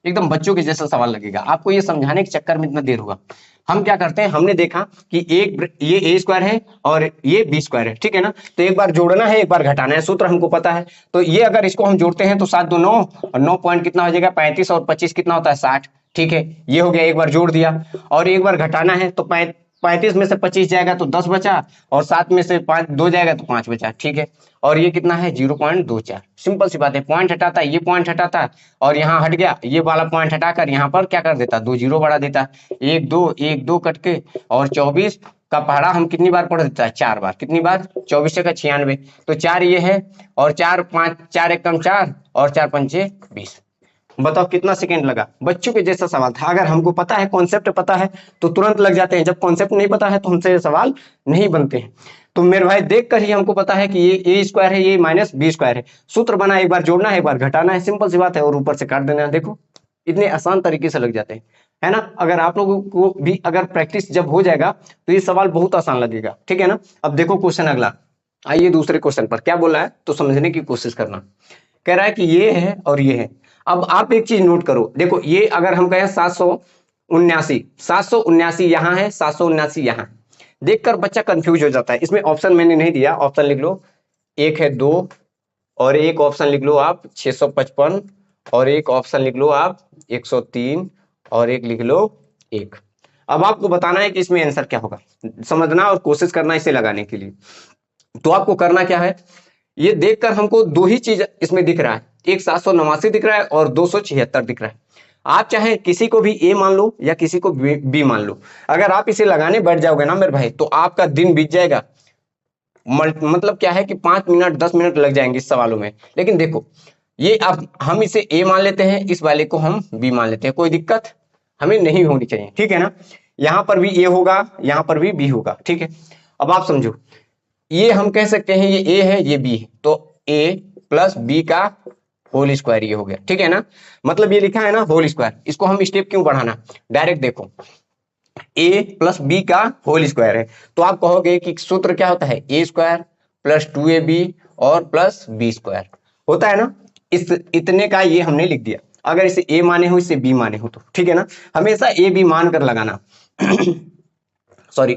एकदम बच्चों के जैसा सवाल लगेगा। आपको ये समझाने के चक्कर में इतना देर होगा। हम क्या करते हैं, हमने देखा कि एक ये ए स्क्वायर है और ये बी स्क्वायर है, ठीक है ना। तो एक बार जोड़ना है एक बार घटाना है, सूत्र हमको पता है। तो ये अगर इसको हम जोड़ते हैं तो 7 2 9 और 9 पॉइंट कितना हो जाएगा 35 और 25 कितना होता है 60। ठीक है, ये हो गया, एक बार जोड़ दिया। और एक बार घटाना है तो 35 में से 25 जाएगा तो 10 बचा, और 7 में से 5 2 जाएगा तो 5 बचा। ठीक है, और ये कितना है 0.24। सिंपल सी बात है, पॉइंट हटाता है, ये पॉइंट हटाता है और यहाँ हट गया, ये वाला पॉइंट हटाकर यहाँ पर क्या कर देता 2 जीरो बढ़ा देता, 1 2 कट के। और 24 का पहाड़ा हम कितनी बार पढ़ देता है 4 बार। कितनी बार 24 का 96। तो 4 ये है और 4 5 4 एकम 4 और 4 पंचे 20। बताओ कितना सेकंड लगा। बच्चों के जैसा सवाल था। अगर हमको पता है, कॉन्सेप्ट पता है तो तुरंत लग जाते हैं। जब कॉन्सेप्ट नहीं पता है तो हमसे ये सवाल नहीं बनते हैं। तो मेरे भाई देख कर ही हमको पता है कि ये ए स्क्वायर है, ये माइनस बी स्क्वायर है। सूत्र बना, एक बार जोड़ना है एक बार घटाना है, सिंपल सी बात है। और ऊपर से काट देना है। देखो इतने आसान तरीके से लग जाते हैं, है ना। अगर आप लोगों को भी अगर प्रैक्टिस जब हो जाएगा तो ये सवाल बहुत आसान लगेगा, ठीक है ना। अब देखो क्वेश्चन अगला, आइए दूसरे क्वेश्चन पर। क्या बोला है तो समझने की कोशिश करना। कह रहा है कि ये है और ये है। अब आप एक चीज नोट करो, देखो ये अगर हम कहें 779 यहाँ है, 779 यहाँ। देखकर बच्चा कंफ्यूज हो जाता है। इसमें ऑप्शन मैंने नहीं दिया, ऑप्शन लिख लो। एक है 2 और एक ऑप्शन लिख लो आप 655 और एक ऑप्शन लिख लो आप 103 और एक लिख लो 1। अब आपको बताना है कि इसमें आंसर क्या होगा, समझना और कोशिश करना इसे लगाने के लिए। तो आपको करना क्या है, ये देखकर हमको दो ही चीज इसमें दिख रहा है, एक 789 दिख रहा है और 276 दिख रहा है। आप चाहे किसी को भी ए मान लो या किसी को बी मान लो, अगर आप इसे लगाने बैठ जाओगे ना मेरे भाई तो आपका दिन बीत जाएगा। मतलब क्या है कि 5 मिनट 10 मिनट लग जाएंगे इस सवालों में। लेकिन देखो ये अब हम इसे ए मान लेते हैं, इस वाले को हम बी मान लेते हैं, कोई दिक्कत हमें नहीं होनी चाहिए, ठीक है ना। यहां पर भी ए होगा, यहां पर भी बी होगा, ठीक है। अब आप समझो, ये हम कह सकते हैं ये ए है ये बी है, तो ए प्लस बी का होल स्क्वायर ये हो गया, ठीक है ना। मतलब ये लिखा है ना होल स्क्वायर, इसको हम स्टेप क्यों बढ़ाना, डायरेक्ट देखो ए प्लस बी का होल स्क्वायर है। तो आप कहोगे कि सूत्र क्या होता है, ए स्क्वायर प्लस 2ab और प्लस बी स्क्वायर होता है ना। इस इतने का ये हमने लिख दिया। अगर इसे ए माने हो इसे बी माने हो तो ठीक है ना, हमेशा ए बी मान कर लगाना। सॉरी,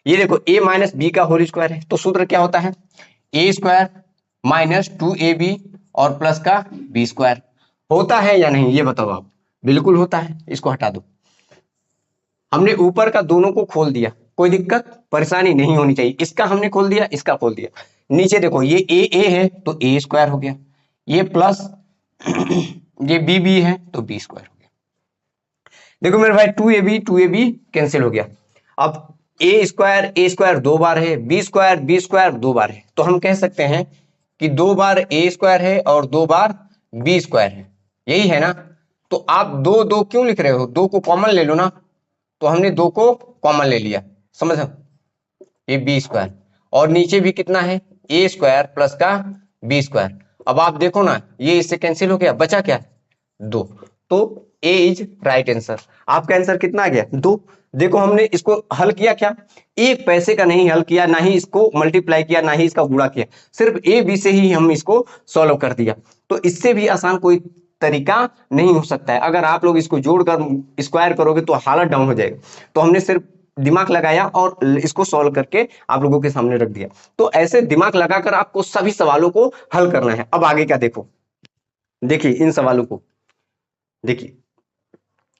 ये देखो a माइनस बी का होल स्क्वायर है, तो सूत्र क्या होता है ए स्क्वायर माइनस 2ab और प्लस का बी स्क्वायर। होता है या नहीं ये बताओ आप। बिल्कुल होता है, इसको हटा दो। हमने ऊपर का दोनों को खोल दिया, कोई दिक्कत परेशानी नहीं होनी चाहिए। इसका हमने खोल दिया, इसका खोल दिया। नीचे देखो ये ए है तो ए स्क्वायर हो गया, ये प्लस ये बी बी है तो बी स्क्वायर हो गया। देखो मेरे भाई 2ab कैंसिल हो गया। अब ए स्क्वायर दो बार है, बी स्क्वायर दो बार है, तो हम कह सकते हैं कि दो बार ए स्क्वायर है और दो बार बी स्क्वायर है, यही है ना। तो आप दो दो क्यों लिख रहे हो, दो को कॉमन ले लो ना, तो हमने दो को कॉमन ले लिया, समझ, ये बी स्क्वायर और नीचे भी कितना है ए स्क्वायर प्लस का बी स्क्वायर। अब आप देखो ना ये इससे कैंसिल हो गया, बचा क्या, दो, तो ए इज राइट आंसर। आपका आंसर कितना आ गया, दो। देखो हमने इसको हल किया क्या, एक पैसे का नहीं हल किया, ना ही इसको मल्टीप्लाई किया, ना ही इसका गुणा किया, सिर्फ ए बी से ही हम इसको सॉल्व कर दिया। तो इससे भी आसान कोई तरीका नहीं हो सकता है। अगर आप लोग इसको जोड़कर स्क्वायर करोगे तो हालत डाउन हो जाएगा। तो हमने सिर्फ दिमाग लगाया और इसको सॉल्व करके आप लोगों के सामने रख दिया। तो ऐसे दिमाग लगाकर आपको सभी सवालों को हल करना है। अब आगे क्या देखो, देखिए इन सवालों को देखिए,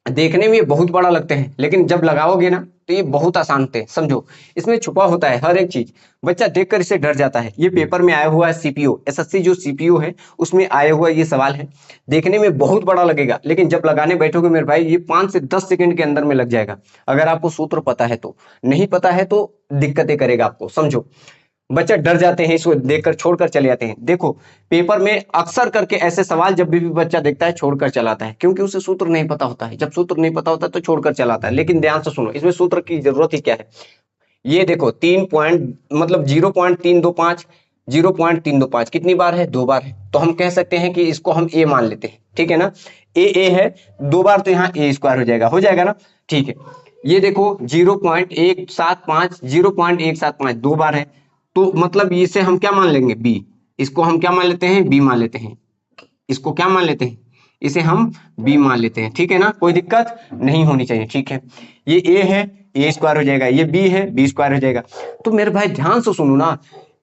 देखने में ये बहुत बड़ा लगते हैं लेकिन जब लगाओगे ना तो ये बहुत आसान होते हैं, समझो। इसमें छुपा होता है हर एक चीज, बच्चा देखकर इसे डर जाता है। ये पेपर में आया हुआ है सीपीओ, एसएससी जो सीपीओ है उसमें आया हुआ ये सवाल है। देखने में बहुत बड़ा लगेगा लेकिन जब लगाने बैठोगे मेरे भाई ये 5 से 10 सेकंड के अंदर में लग जाएगा, अगर आपको सूत्र पता है तो। नहीं पता है तो दिक्कतें करेगा आपको, समझो। बच्चे डर जाते हैं, इसको देखकर छोड़कर चले जाते हैं। देखो पेपर में अक्सर करके ऐसे सवाल जब भी बच्चा देखता है छोड़कर चलाता है, क्योंकि उसे सूत्र नहीं पता होता है। जब सूत्र नहीं पता होता है तो छोड़कर चलाता है। लेकिन ध्यान से सुनो, इसमें सूत्र की जरूरत ही क्या है। ये देखो 3 पॉइंट मतलब 0.325, 0.325 कितनी बार है, दो बार है। तो हम कह सकते हैं कि इसको हम ए मान लेते हैं, ठीक है ना। ए है दो बार तो यहाँ ए स्क्वायर हो जाएगा ना, ठीक है। ये देखो 0.175, 0.175 दो बार है, तो मतलब इसे हम क्या मान लेंगे, बी। इसको हम क्या मान लेते हैं, बी मान लेते हैं। इसको क्या मान लेते हैं, इसे हम बी मान लेते हैं, ठीक है ना। कोई दिक्कत नहीं होनी चाहिए, ठीक है। ये ए है, ए स्क्वायर हो जाएगा, ये बी है, बी स्क्वायर हो जाएगा। तो मेरे भाई ध्यान से सुनो ना,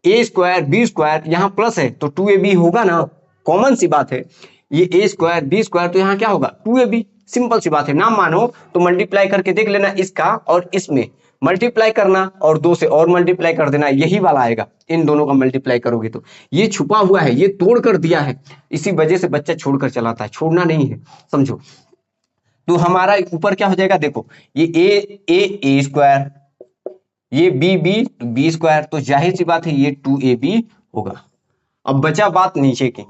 ए स्क्वायर बी स्क्वायर यहाँ प्लस है तो 2ab होगा ना, कॉमन सी बात है। ये ए स्क्वायर बी स्क्वायर तो यहाँ क्या होगा, 2ab, सिंपल सी बात है। ना मानो तो मल्टीप्लाई करके देख लेना, इसका और इसमें मल्टीप्लाई करना और दो से और मल्टीप्लाई कर देना, यही वाला आएगा। इन दोनों का मल्टीप्लाई करोगे तो ये छुपा हुआ है, ये तोड़ कर दिया है। इसी वजह से बच्चा छोड़कर चलाता है, छोड़ना नहीं है, समझो। तो हमारा ऊपर क्या हो जाएगा, देखो ये ए स्क्वायर, ये बी स्क्वायर, तो जाहिर सी बात है ये 2ab होगा। अब बचा बात नीचे की,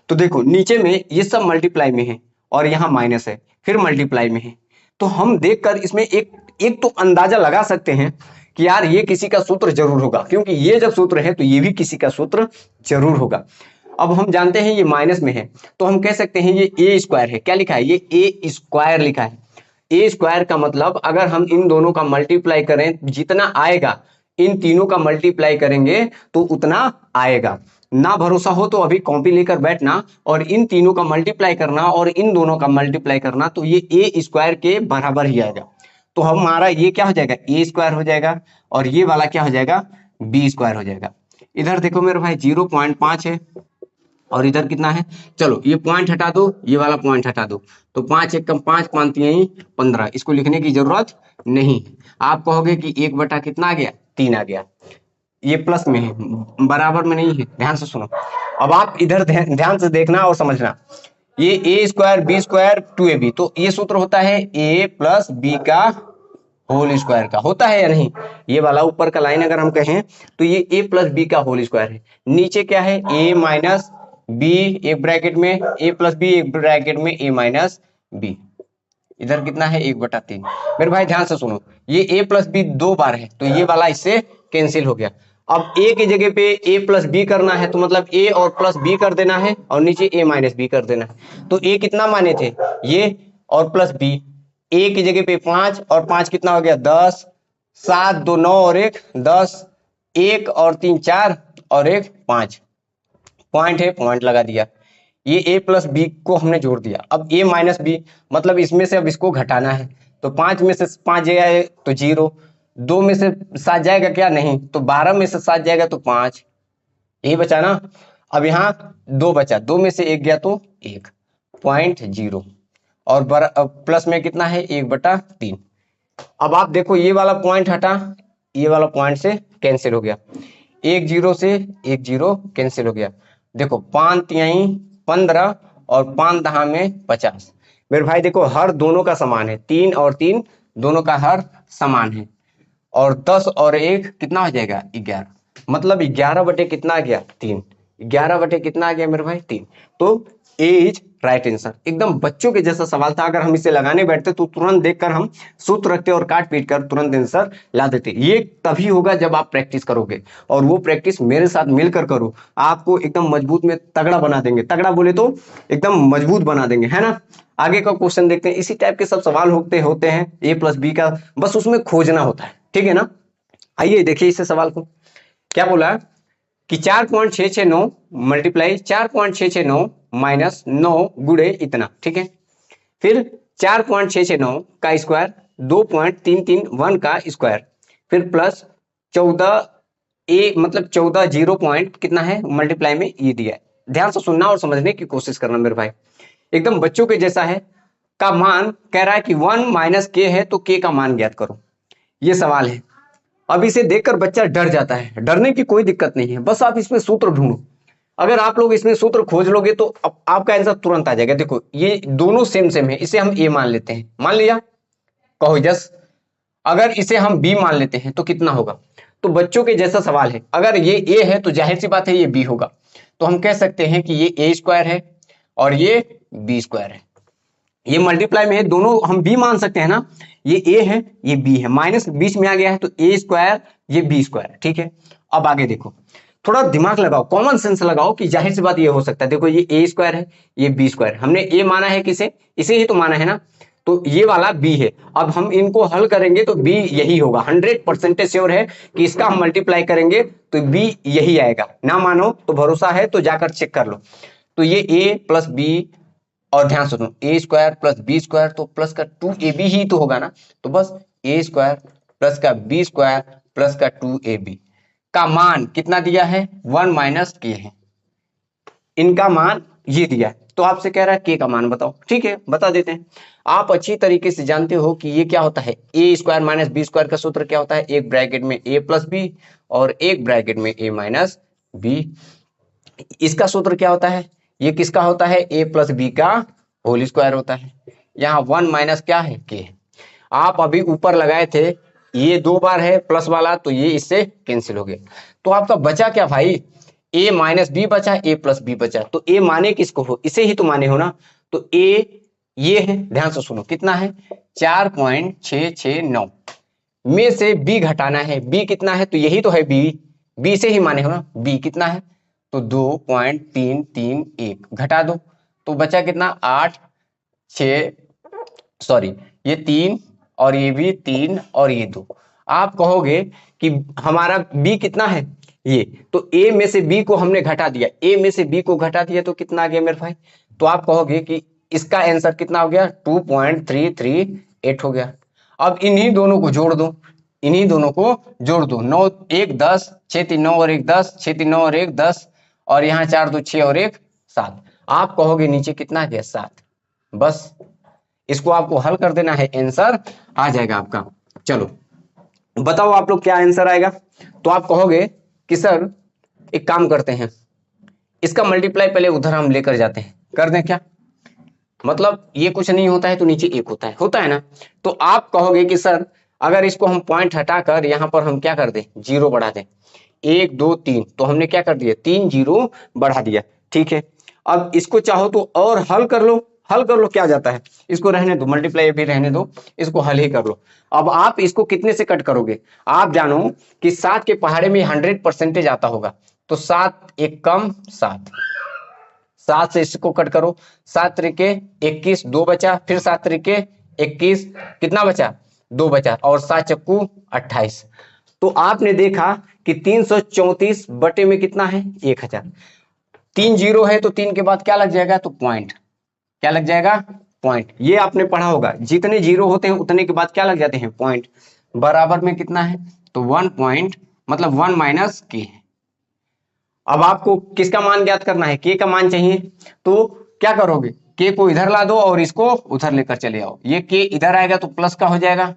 तो देखो नीचे में ये सब मल्टीप्लाई में है और यहाँ माइनस है, फिर मल्टीप्लाई में है। तो हम देखकर इसमें एक तो अंदाजा लगा सकते हैं कि यार ये किसी का सूत्र जरूर होगा, क्योंकि ये जब सूत्र है तो ये भी किसी का सूत्र जरूर होगा। अब हम जानते हैं ये माइनस में है तो हम कह सकते हैं ये ए स्क्वायर है। क्या लिखा है, ये ए स्क्वायर लिखा है। ए स्क्वायर का मतलब अगर हम इन दोनों का मल्टीप्लाई करें, जितना आएगा इन तीनों का मल्टीप्लाई करेंगे तो उतना आएगा। ना भरोसा हो तो अभी कॉपी लेकर बैठना और इन तीनों का मल्टीप्लाई करना और इन दोनों का मल्टीप्लाई करना, तो ये ए स्क्वायर के बराबर ही आएगा। तो हमारा ये क्या हो जाएगा, ए स्क्वायर हो जाएगा और ये वाला क्या हो जाएगा, बी स्क्वायर हो जाएगा। इधर देखो मेरे भाई 0.5 है और इधर कितना है, चलो ये पॉइंट हटा दो, ये वाला पॉइंट हटा दो, तो 5 एक कम 5, 5 3 15, इसको लिखने की जरूरत नहीं। आप कहोगे कि 1 बटा कितना आ गया, 3 आ गया। ये प्लस में है, बराबर में नहीं है, ध्यान से सुनो। अब आप इधर ध्यान से देखना और समझना, ये ए स्क्वायर बी स्क्वायर 2ab, तो ये सूत्र होता है ए प्लस बी का होल स्क्वायर का, होता है या नहीं। ये वाला ऊपर का लाइन अगर हम कहें तो ये ए प्लस बी का होल स्क्वायर है। नीचे क्या है, ए माइनस बी एक ब्रैकेट में, ए प्लस बी एक ब्रैकेट में, ए माइनस बी। इधर कितना है, 1/3। मेरे भाई ध्यान से सुनो, ये ए प्लस बी दो बार है तो ये वाला इससे कैंसिल हो गया। अब ए की जगह पे ए प्लस बी करना है तो मतलब ए और प्लस बी कर देना है और नीचे ए माइनस बी कर देना है। तो ए कितना माने थे, ये और प्लस बी, ए की जगह पे 5 और 5 कितना हो गया, 10, 7 2 9 और 1 10, 1 और 3 4 और 1 5, पॉइंट है, पॉइंट लगा दिया। ये ए प्लस बी को हमने जोड़ दिया। अब ए माइनस बी मतलब इसमें से अब इसको घटाना है, तो 5 में से 5 जाएगा तो 0, 2 में से 7 जाएगा क्या, नहीं, तो 12 में से 7 जाएगा तो 5, यही बचा ना। अब यहाँ 2 बचा, 2 में से 1 गया तो 1, पॉइंट 0 और प्लस में कितना है, 1/3। अब आप देखो ये वाला पॉइंट हटा, ये वाला पॉइंट से कैंसिल हो गया, 1 0 से 1 0 कैंसिल हो गया। देखो 5 तिहाई 15 और 5 दहा में 50। मेरे भाई देखो हर दोनों का समान है, 3 और 3 दोनों का हर समान है, और 10 और 1 कितना हो जाएगा 11, मतलब 11 बटे कितना आ गया 3, 11 बटे कितना आ गया मेरे भाई 3। तो ए इज राइट आंसर। एकदम बच्चों के जैसा सवाल था, अगर हम इसे लगाने बैठते तो तुरंत देखकर हम सूत्र रखते और काट पीट कर तुरंत आंसर ला देते। ये तभी होगा जब आप प्रैक्टिस करोगे, और वो प्रैक्टिस मेरे साथ मिलकर करो, आपको एकदम मजबूत में तगड़ा बना देंगे। तगड़ा बोले तो एकदम मजबूत बना देंगे, है ना। आगे का क्वेश्चन देखते हैं। इसी टाइप के सब सवाल होते हैं ए प्लस बी का, बस उसमें खोजना होता है, ठीक है ना। आइए देखिए इस सवाल को, क्या बोला कि 4.669 मल्टीप्लाई 4.669 माइनस 9 गुणे इतना, ठीक है। फिर 4.669 का स्क्वायर 2.331 का स्क्वायर, फिर प्लस 14 ए मतलब 14 जीरो पॉइंट कितना है मल्टीप्लाई में ये दिया है। ध्यान से सुनना और समझने की कोशिश करना मेरे भाई, एकदम बच्चों के जैसा है। का मान कह रहा है कि 1 माइनस के है तो के का मान ज्ञात करो, ये सवाल है। अब इसे देखकर बच्चा डर जाता है, डरने की कोई दिक्कत नहीं है, बस आप इसमें सूत्र ढूंढो। अगर आप लोग इसमें सूत्र खोज लोगे तो आपका आंसर तुरंत आ जाएगा। देखो ये दोनों सेम सेम है, इसे हम ए मान लेते हैं, मान लिया, कहो यस। अगर इसे हम बी मान लेते हैं तो कितना होगा। तो बच्चों के जैसा सवाल है, अगर ये ए है तो जाहिर सी बात है ये बी होगा। तो हम कह सकते हैं कि ये ए स्क्वायर है और ये बी स्क्वायर है। ये मल्टीप्लाई में है, दोनों हम बी मान सकते हैं ना, ये ए है ये बी है, माइनस बीच में आ गया है तो ए स्क्वायर ये बी स्क्वायर, ठीक है। अब आगे देखो, थोड़ा दिमाग लगाओ, कॉमन सेंस लगाओ कि जाहिर सी बात ये हो सकता है। देखो ये ए स्क्वायर है ये बी स्क्वायर, हमने ए माना है किसे, इसे ही तो माना है ना, तो ये वाला बी है। अब हम इनको हल करेंगे तो बी यही होगा, 100% श्योर है कि इसका हम मल्टीप्लाई करेंगे तो बी यही आएगा। ना मानो तो भरोसा है तो जाकर चेक कर लो। तो ये ए प्लस बी, और ध्यान सुनो, ए स्क्वायर प्लस बी स्क्वायर तो प्लस का 2ab ही तो होगा ना, तो बस ए स्क्वायर प्लस का बी स्क्वायर प्लस का 2ab का मान कितना दिया है 1 माइनस के है, इनका मान ये दिया है। तो आपसे कह रहा है के का मान बताओ, ठीक है बता देते हैं। आप अच्छी तरीके से जानते हो कि ये क्या होता है, a square minus B square का सूत्र क्या होता है, एक ब्रैकेट में ए प्लस बी और एक ब्रैकेट में ए माइनस बी। इसका सूत्र क्या होता है, ये किसका होता है, ए प्लस बी का होल स्क्वायर होता है। यहाँ 1 माइनस क्या है के। आप अभी ऊपर लगाए थे, ये 2 बार है प्लस वाला तो ये इससे कैंसिल हो गया, तो आपका बचा क्या भाई, ए माइनस बी बचा, ए प्लस बी बचा। तो ए माने किसको हो, इसे ही तो माने हो ना। तो ए ये है, ध्यान से सुनो कितना है 4.669 में से बी घटाना है, बी कितना है तो यही तो है बी, बी से ही माने हो ना, बी कितना है तो 2.331 घटा दो तो बचा कितना 8 6 सॉरी ये 3 और ये भी 3 और ये 2। आप कहोगे कि हमारा b कितना है ये, तो a में से b को हमने घटा दिया, a में से b को घटा दिया तो कितना आ गया मेरे भाई, तो आप कहोगे कि इसका आंसर कितना हो गया 2.338 हो गया। अब इन्हीं दोनों को जोड़ दो, इन्हीं दोनों को जोड़ दो, 9 1 10 6 3 9 और 1 10 6 3 9 और 1 10 और यहाँ 4 2 6 और 1 7। आप कहोगे नीचे कितना गया 7। बस इसको आपको हल कर देना है, आंसर आ जाएगा आपका। चलो बताओ आप लोग क्या आंसर आएगा। तो आप कहोगे कि सर एक काम करते हैं, इसका मल्टीप्लाई पहले उधर हम लेकर जाते हैं, कर दें क्या, मतलब ये कुछ नहीं होता है तो नीचे 1 होता है ना। तो आप कहोगे कि सर अगर इसको हम पॉइंट हटाकर यहाँ पर हम क्या कर दें, 0 बढ़ा दें, 1 2 3, तो हमने क्या कर दिया 3 0 बढ़ा दिया, ठीक है। अब इसको चाहो तो और हल कर लो, हल कर लो, क्या जाता है, इसको रहने दो, मल्टीप्लाई भी रहने दो, इसको हल ही कर लो। अब आप इसको कितने से कट करोगे, आप जानो कि 7 के पहाड़े में 100% आता होगा, तो 7 1 कम 7, 7 से इसको कट करो, 7 त्रिके 21 2 बचा, फिर 7 त्रिके 21 कितना बचा 2 बचा, और 7 चक्कू 28। तो आपने देखा कि 334 बटे में कितना है 1000, 3 0 है तो 3 के बाद क्या लग जाएगा, तो पॉइंट, क्या लग जाएगा पॉइंट। ये आपने पढ़ा होगा, जितने 0 होते हैं उतने के बाद क्या लग जाते हैं पॉइंट। बराबर में कितना है तो 1 पॉइंट मतलब 1 माइनस के। अब आपको किसका मान ज्ञात करना है, के का मान चाहिए, तो क्या करोगे, के को इधर ला दो और इसको उधर लेकर चले आओ, ये के इधर आएगा तो प्लस का हो जाएगा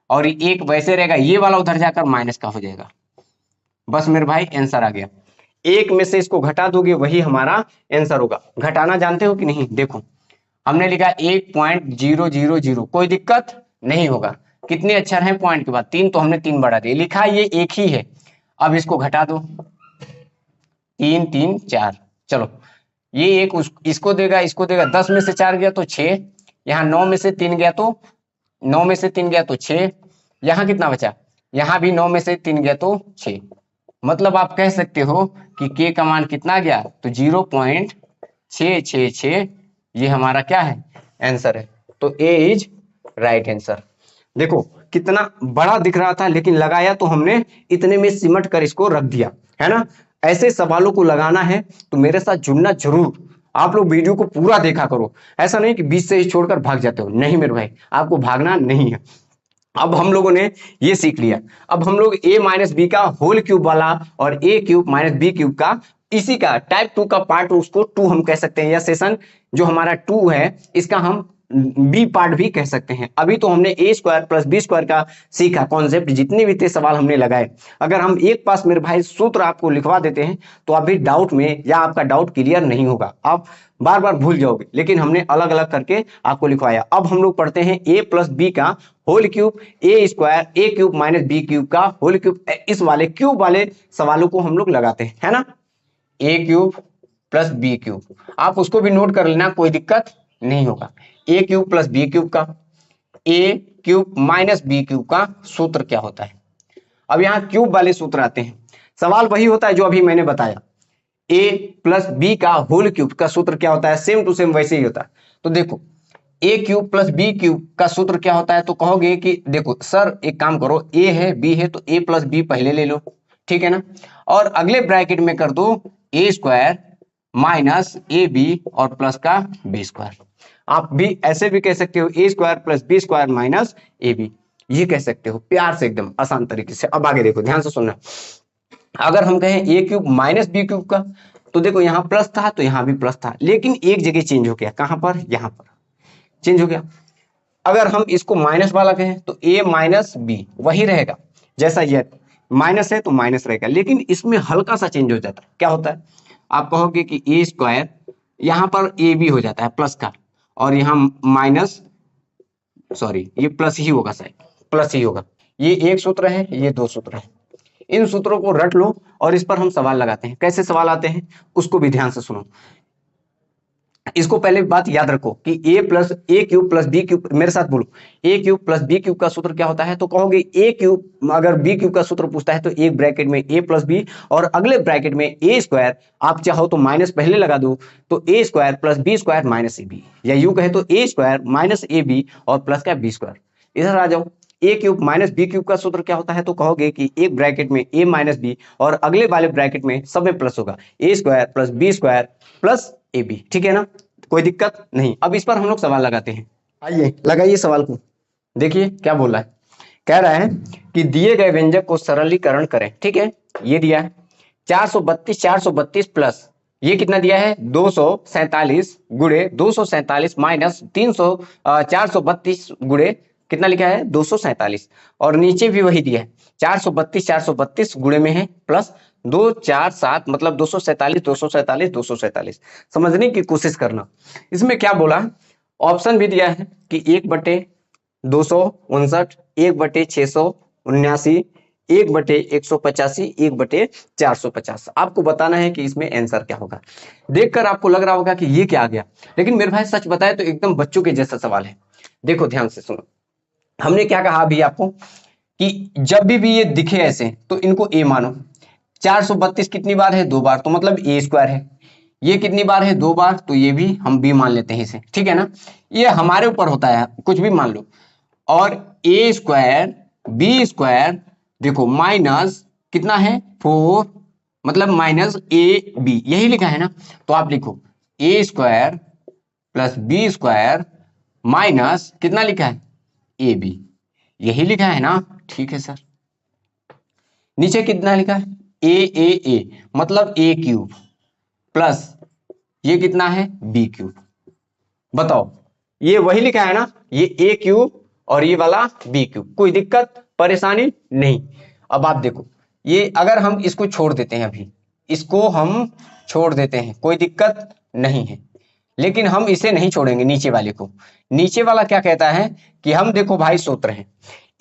और एक वैसे रहेगा, ये वाला उधर जाकर माइनस का हो जाएगा। बस मेरे भाई आंसर आ गया। एक में से इसको घटा दोगे वही हमारा आंसर होगा। घटाना जानते हो कि नहीं? देखो हमने लिखा 1.000, कोई दिक्कत नहीं होगा। कितने अक्षर हैं पॉइंट के बाद? 3, तो हमने 3 बढ़ा दिए। लिखा ये एक ही है, अब इसको घटा दो। 3 3 4, चलो ये एक इसको देगा, इसको देगा। 10 में से 4 गया तो 6, यहाँ 9 में से 3 गया तो 9 में से 3 गया तो 6, यहाँ कितना बचा? यहाँ भी 9 में से 3 गया तो 6। मतलब आप कह सकते हो कि k का मान कितना गया? तो 0.666, ये हमारा क्या है? आंसर है। तो A इज राइट आंसर। देखो कितना बड़ा दिख रहा था, लेकिन लगाया तो हमने इतने में सिमट कर इसको रख दिया, है ना। ऐसे सवालों को लगाना है तो मेरे साथ जुड़ना जरूर। आप लोग वीडियो को पूरा देखा करो, ऐसा नहीं कि बीच से ही छोड़कर भाग जाते हो। नहीं मेरे भाई, आपको भागना नहीं है। अब हम लोगों ने ये सीख लिया। अब हम लोग a माइनस बी का होल क्यूब वाला और a cube minus B cube का, इसी का टाइप 2 का पार्ट, उसको 2 हम कह सकते हैं, या सेशन जो हमारा 2 है इसका हम बी पार्ट भी कह सकते हैं। अभी तो हमने a square plus B square का सीखा कॉन्सेप्ट, जितने भी थे सवाल हमने लगाए। अगर हम एक पास मेरे भाई सूत्र आपको लिखवा देते हैं तो आप भी डाउट में, या आपका डाउट क्लियर नहीं होगा, आप बार बार भूल जाओगे। लेकिन हमने अलग अलग करके आपको लिखवाया। अब हम लोग पढ़ते हैं a प्लस बी का होल क्यूब, ए स्क्वायर ए क्यूब माइनस बी क्यूब का होल क्यूब। इस वाले क्यूब वाले सवालों को हम लोग लगाते हैं, है ना। ए क्यूब प्लस बी क्यूब, आप उसको भी नोट कर लेना, कोई दिक्कत नहीं होगा। ए क्यूब प्लस बी क्यूब का, ए क्यूब माइनस बी क्यूब का सूत्र क्या होता है? अब यहाँ क्यूब वाले सूत्र आते हैं। सवाल वही होता है जो अभी मैंने बताया। ए प्लस बी का होल क्यूब का सूत्र क्या होता है? सेम टू सेम वैसे ही होता है। तो देखो a cube plus B cube का सूत्र क्या होता है? तो कहोगे कि देखो सर एक काम करो, ए है बी है तो ए प्लस बी पहले ले लो, ठीक है ना। और अगले ब्रैकेट में कर दो a square minus a B और प्लस का बी स्क्वायर। आप भी ऐसे भी कह सकते हो a square plus B square minus a b, ये कह सकते हो प्यार से, एकदम आसान तरीके से। अब आगे देखो, ध्यान से सुनना। अगर हम कहें a cube minus B cube का, तो देखो यहाँ प्लस था तो यहाँ भी प्लस था, लेकिन एक जगह चेंज हो गया। कहां पर? यहाँ पर चेंज हो गया। अगर हम इसको माइनस वाला कहें तो a माइनस बी वही रहेगा, जैसा ये माइनस है तो माइनस रहेगा, लेकिन इसमें हल्का सा चेंज हो जाता है। क्या होता है? आप कहोगे कि ए स्क्वायर, यहां पर ए बी हो जाता है प्लस का, और यहाँ माइनस, सॉरी ये प्लस ही होगा, शायद प्लस ही होगा। ये एक सूत्र है, ये 2 सूत्र है। इन सूत्रों को रट लो और इस पर हम सवाल लगाते हैं। कैसे सवाल आते हैं उसको भी ध्यान से सुनो। इसको पहले बात याद रखो कि ए क्यूब प्लस बी क्यूब, मेरे साथ बोलो, ए क्यूब प्लस बी क्यूब का सूत्र क्या होता है? तो कहोगे ए क्यूब, अगर बी क्यूब का सूत्र पूछता है तो एक ब्रैकेट में ए प्लस बी और अगले ब्रैकेट में ए स्क्वायर, आप चाहो तो माइनस पहले लगा दो, तो a square plus B square minus a b, या यूं कहे तो a square minus a B और प्लस का बी स्क्वायर। इधर आ जाओ, a cube minus B cube का सूत्र क्या होता है? तो कहोगे कि एक ब्रैकेट में ए माइनस बी और अगले वाले ब्रैकेट में सब में प्लस होगा, a square plus B square plus A b, ठीक है ना, कोई दिक्कत नहीं। अब इस पर हम लोग सवाल लगाते हैं। आइए लगाइए सवाल को, देखिए क्या बोल रहा है। कह रहा है कि दिए गए व्यंजक को सरलीकरण करें, ठीक है। ये दिया है 432 प्लस ये कितना दिया है? 247 गुणे 247 माइनस 432 गुणे कितना लिखा है? 247, और नीचे भी वही दिया है 432 गुणे में है प्लस 2 4 7, मतलब 247 समझने की कोशिश करना। इसमें क्या बोला? ऑप्शन भी दिया है कि 1/259, 1/679, 1/185, 1/450। आपको बताना है कि इसमें आंसर क्या होगा। देखकर आपको लग रहा होगा कि ये क्या आ गया, लेकिन मेरे भाई सच बताए तो एकदम बच्चों के जैसा सवाल है। देखो ध्यान से सुनो, हमने क्या कहा अभी आपको कि जब भी ये दिखे ऐसे तो इनको ए मानो। 432 कितनी बार है? 2 बार, तो मतलब ए स्क्वायर है। ये कितनी बार है? 2 बार, तो ये भी हम बी मान लेते हैं इसे, ठीक है ना। ये हमारे ऊपर होता है, कुछ भी मान लो। और ए स्क्वायर बी स्क्वायर देखो माइनस कितना है? 4, मतलब माइनस ए बी, यही लिखा है ना। तो आप लिखो a square plus B square minus कितना लिखा है? ए बी, यही लिखा है ना। ठीक है सर। नीचे कितना लिखा है? ए मतलब ए क्यूब प्लस ये कितना है? B cube. बताओ, ये वही लिखा है ना, ये ए क्यूब और ये वाला बी क्यूब। कोई दिक्कत परेशानी नहीं। अब आप देखो, ये अगर हम इसको छोड़ देते हैं, अभी इसको हम छोड़ देते हैं, कोई दिक्कत नहीं है, लेकिन हम इसे नहीं छोड़ेंगे नीचे वाले को। नीचे वाला क्या कहता है कि हम देखो भाई सूत्र है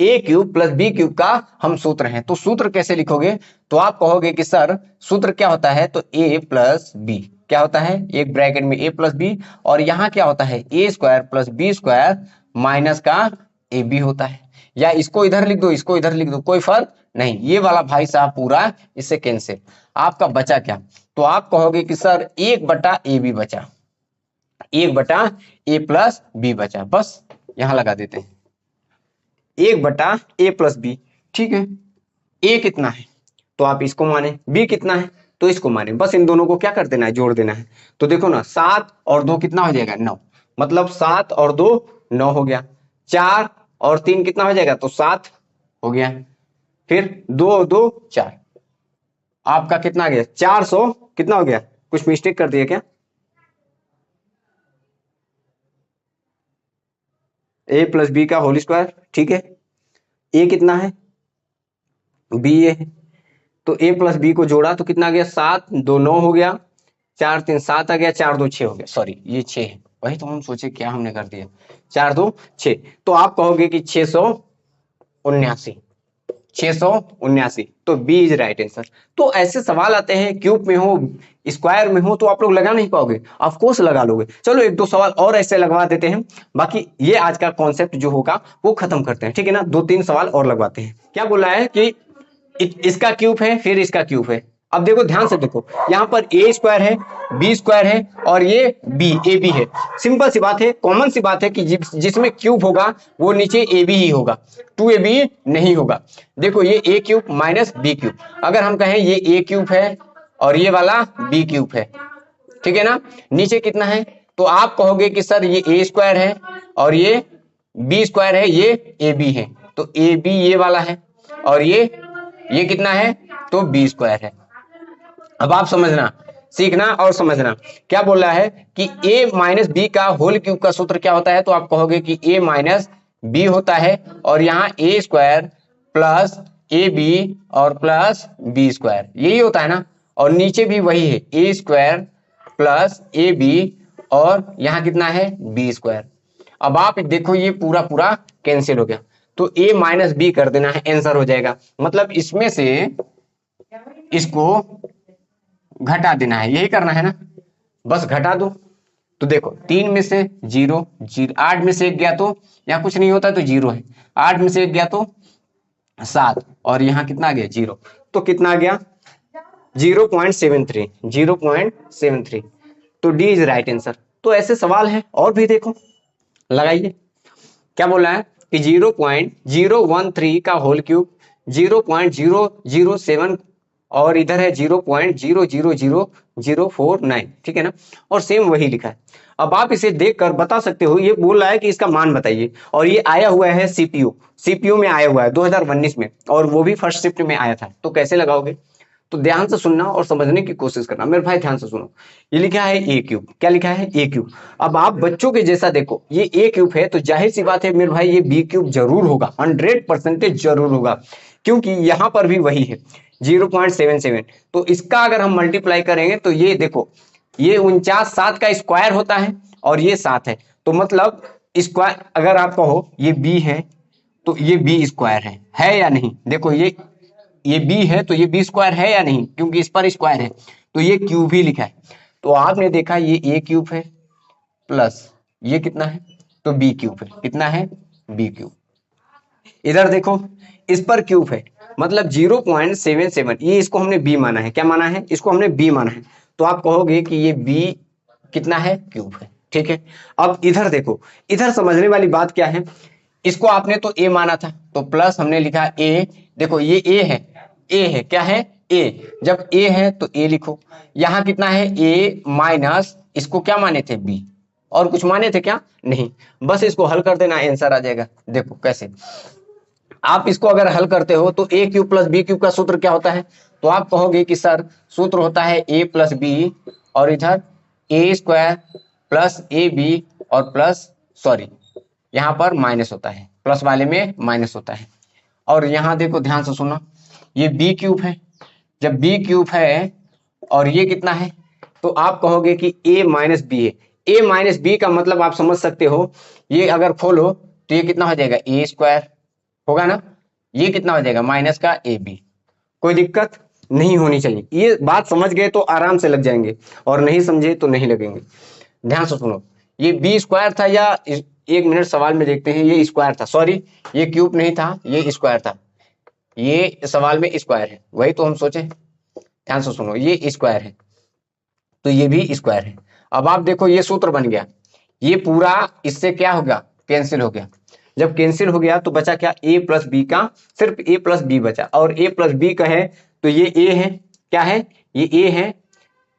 a cube plus B cube का हम सूत्र हैं, तो सूत्र कैसे लिखोगे? तो आप कहोगे कि सर सूत्र क्या होता है? तो ए प्लस बी क्या होता है, एक ब्रैकेट में ए प्लस बी, और यहां क्या होता है a square plus B square minus का ए बी होता है। या इसको इधर लिख दो, इसको इधर लिख दो, कोई फर्क नहीं। ये वाला भाई साहब पूरा इससे कैंसिल। आपका बचा क्या? तो आप कहोगे कि सर 1/a b बचा, 1/a प्लस बी बचा। बस यहां लगा देते हैं 1/a प्लस बी। ठीक है, a कितना है तो आप इसको माने, b कितना है तो इसको माने, बस इन दोनों को क्या कर देना है, जोड़ देना है। तो देखो ना 7 और 2 कितना हो जाएगा 9, मतलब 7 और 2 9 हो गया। 4 और 3 कितना हो जाएगा, तो 7 हो गया। फिर 2 और 2 4, आपका कितना आ गया 400 कितना हो गया, कुछ मिस्टेक कर दिया क्या? a प्लस बी का होल स्क्वायर। ठीक है, a कितना है, b है, तो a प्लस बी को जोड़ा तो कितना आ गया 7 2 9 हो गया, 4 3 7 आ गया, 4 2 6 हो गया। सॉरी ये 6 है, वही तो हम सोचे क्या हमने कर दिया, 4 2 6। तो आप कहोगे कि 679, 679, तो बी इज राइट आंसर। तो ऐसे सवाल आते हैं क्यूब में हो स्क्वायर में हो तो आप लोग लगा नहीं पाओगे, ऑफ कोर्स लगा लोगे। चलो एक दो सवाल और ऐसे लगवा देते हैं, बाकी ये आज का कॉन्सेप्ट जो होगा वो खत्म करते हैं। ठीक है ना, 2-3 सवाल और लगवाते हैं। क्या बोला है कि इसका क्यूब है फिर इसका क्यूब है। अब देखो ध्यान से देखो, यहाँ पर ए स्क्वायर है, बी स्क्वायर है, और ये बी ए बी है। सिंपल सी बात है, कॉमन सी बात है कि जिसमें क्यूब होगा वो नीचे ए बी ही होगा, 2ab नहीं होगा। देखो ये ए क्यूब माइनस बी क्यूब, अगर हम कहें ये ए क्यूब है और ये वाला बी क्यूब है, ठीक है ना, नीचे कितना है, तो आप कहोगे कि सर ये ए स्क्वायर है और ये बी स्क्वायर है, ये ए बी है, तो ए बी ये वाला है, और ये कितना है, तो बी स्क्वायर है। अब आप समझना, सीखना और समझना। क्या बोल रहा है कि a माइनस बी का होल क्यूब का सूत्र क्या होता है, तो आप कहोगे कि a माइनस बी होता है, और यहाँ a square plus A B और प्लस बी स्क्वायर, यही होता है ना, और नीचे भी वही है a square plus A B और यहाँ कितना है बी स्क्वायर। अब आप देखो ये पूरा पूरा कैंसिल हो गया, तो a माइनस बी कर देना है, आंसर हो जाएगा। मतलब इसमें से इसको घटा देना है, यही करना है ना, बस घटा दो। तो देखो 3 में से 0 0, 8 में से 1 गया तो यहाँ कुछ नहीं होता तो 0 है, 8 में से 1 गया तो 7, और यहाँ कितना आ गया 0, तो कितना आ गया 0.73, 0.73। तो डी इज राइट आंसर। तो ऐसे सवाल है और भी, देखो लगाइए। क्या बोला है कि 0.013 का होल क्यूब 0.007, और इधर है 0.000049, ठीक है ना, और सेम वही लिखा है। अब आप इसे देखकर बता सकते हो, ये बोल रहा है कि इसका मान बताइए, और ये आया हुआ है सीपीयू में आया हुआ है 2019 में, और वो भी फर्स्ट शिफ्ट में आया था। तो कैसे लगाओगे, तो ध्यान से सुनना और समझने की कोशिश करना। मेरे भाई ध्यान से सुनो, ये लिखा है ए क्यूब, क्या लिखा है ए क्यूब। अब आप बच्चों के जैसा देखो, ये ए क्यूब है तो जाहिर सी बात है मेरे भाई ये बी क्यूब जरूर होगा, 100% जरूर होगा, क्योंकि यहां पर भी वही है 0.77। तो इसका अगर हम मल्टीप्लाई करेंगे तो ये देखो, ये 49 7 का स्क्वायर होता है और ये 7 है, तो मतलब स्क्वायर अगर आप कहो ये बी है तो ये बी स्क्वायर है या नहीं। देखो ये बी है तो ये बी स्क्वायर है या नहीं, क्योंकि इस पर स्क्वायर है, तो ये क्यूब ही लिखा है। तो आपने देखा ये ए क्यूब है प्लस ये कितना है, तो बी क्यूब है, कितना है बी क्यूब। इधर देखो इस पर क्यूब है, मतलब 0.77, ये इसको हमने बी माना है, क्या माना है, इसको हमने बी माना है, तो आप कहोगे कि ये बी कितना है क्यूब है, ठीक है। अब इधर देखो, इधर समझने वाली बात क्या है, इसको आपने तो ए माना था तो प्लस हमने लिखा ए, देखो ये ए है क्या है ए, जब ए है तो ए लिखो, यहां कितना है ए माइनस, इसको क्या माने थे बी, और कुछ माने थे क्या नहीं, बस इसको हल कर देना आंसर आ जाएगा। देखो कैसे, आप इसको अगर हल करते हो तो ए क्यूब प्लस बी क्यूब का सूत्र क्या होता है, तो आप कहोगे कि सर सूत्र होता है ए प्लस बी, और इधर ए स्क्वायर प्लस ए बी और प्लस, सॉरी यहाँ पर माइनस होता है, प्लस वाले में माइनस होता है। और यहाँ देखो ध्यान से सुनो, ये बी क्यूब है, जब बी क्यूब है और ये कितना है, तो आप कहोगे कि ए माइनस बी है। ए माइनस बी का मतलब आप समझ सकते हो, ये अगर खोलो तो ये कितना हो जाएगा, ए स्क्वायर होगा ना, ये कितना हो जाएगा माइनस का ए बी। कोई दिक्कत नहीं होनी चाहिए, ये बात समझ गए तो आराम से लग जाएंगे, और नहीं समझे तो नहीं लगेंगे। ध्यान से सुनो, ये बी स्क्वायर था या एक मिनट सवाल में देखते हैं, ये स्क्वायर था, सॉरी ये क्यूब नहीं था, ये स्क्वायर था, ये सवाल में स्क्वायर है, वही तो हम सोचे। ध्यान से सुनो, ये स्क्वायर है तो ये भी स्क्वायर है। अब आप देखो ये सूत्र बन गया, ये पूरा इससे क्या होगा, कैंसिल हो गया। जब कैंसिल हो गया तो बचा क्या, ए प्लस बी का, सिर्फ ए प्लस बी बचा, और ए प्लस बी का है तो ये ए है, क्या है, ये ए है,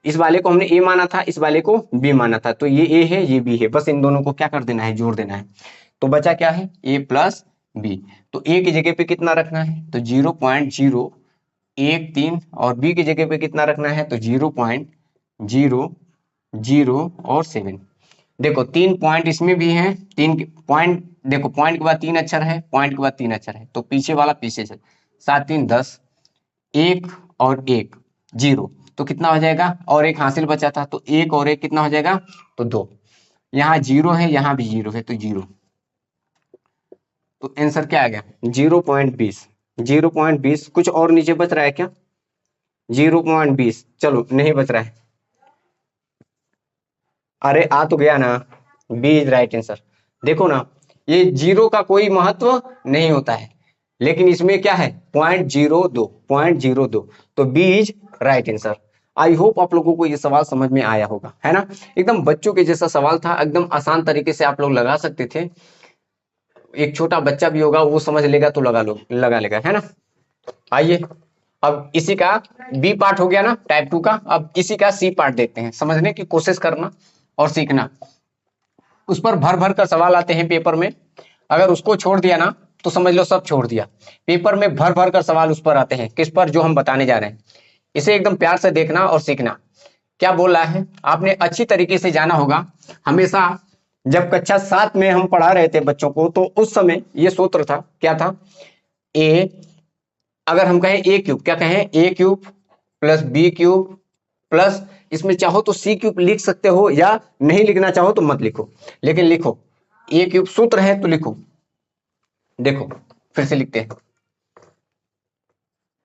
इस वाले को हमने ए माना था, इस वाले को बी माना था, तो ये ए है ये बी है, बस इन दोनों को क्या कर देना है, जोड़ देना है। तो बचा क्या है, ए प्लस बी। तो ए की जगह पे कितना रखना है, तो 0.013, और बी की जगह पे कितना रखना है, तो 0.007। देखो 3 पॉइंट इसमें भी है, 3 पॉइंट, देखो पॉइंट के बाद 3 अक्षर है, पॉइंट के बाद 3 अक्षर है, तो पीछे वाला पीछे से 7 3 10, 1 और 1 0, तो कितना हो जाएगा, और एक हासिल बचा था, तो 1 और 1 कितना हो जाएगा, तो 2। यहाँ 0 है, यहाँ भी 0 है, तो 0, तो आंसर क्या आ गया, 0.20। 0.20, कुछ और नीचे बच रहा है क्या, 0.20, चलो नहीं बच रहा है, अरे आ तो गया ना, बी इज राइट आंसर। देखो ना, ये 0 का कोई महत्व नहीं होता है, लेकिन इसमें क्या है, 0.02, तो B is right answer. I hope आप लोगों को ये सवाल समझ में आया होगा, है ना, एकदम बच्चों के जैसा सवाल था, एकदम आसान तरीके से आप लोग लगा सकते थे, एक छोटा बच्चा भी होगा वो समझ लेगा तो लगा लेगा, है ना। आइए अब इसी का बी पार्ट हो गया ना टाइप 2 का, अब इसी का सी पार्ट देखते हैं, समझने की कोशिश करना और सीखना। उस पर भर भर कर सवाल आते हैं पेपर में, अगर उसको छोड़ दिया ना तो समझ लो सब छोड़ दिया। पेपर में भर भर कर सवाल उस पर आते हैं, किस पर, जो हम बताने जा रहे हैं। इसे एकदम प्यार से देखना और सीखना। क्या बोल रहा है, आपने अच्छी तरीके से जाना होगा। हमेशा जब कक्षा 7 में हम पढ़ा रहे थे बच्चों को, तो उस समय ये सूत्र था, क्या था, ए, अगर हम कहें ए क्यूब, क्या कहें, a cube plus B cube plus, इसमें चाहो तो सी क्यूब लिख सकते हो, या नहीं लिखना चाहो तो मत लिखो, लेकिन लिखो, ए क्यूब सूत्र है तो लिखो। देखो फिर से लिखते हैं,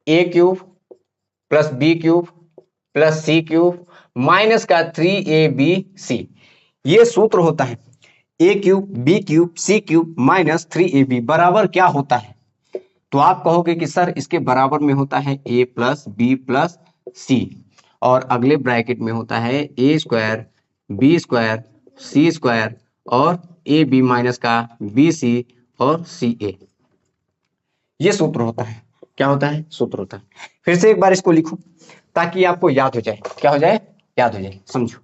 a cube plus B cube plus C cube minus का 3ab, ये सूत्र होता है। A cube B cube C cube minus 3ab बराबर क्या होता है, तो आप कहोगे कि सर इसके बराबर में होता है a plus b plus c, और अगले ब्रैकेट में होता है a square B square C square और ए बी माइनस का बी सी और सी ए। ये सूत्र होता है, क्या होता है, सूत्र होता है। फिर से एक बार इसको लिखो ताकि आपको याद हो जाए, क्या हो जाए, याद हो जाए, समझो।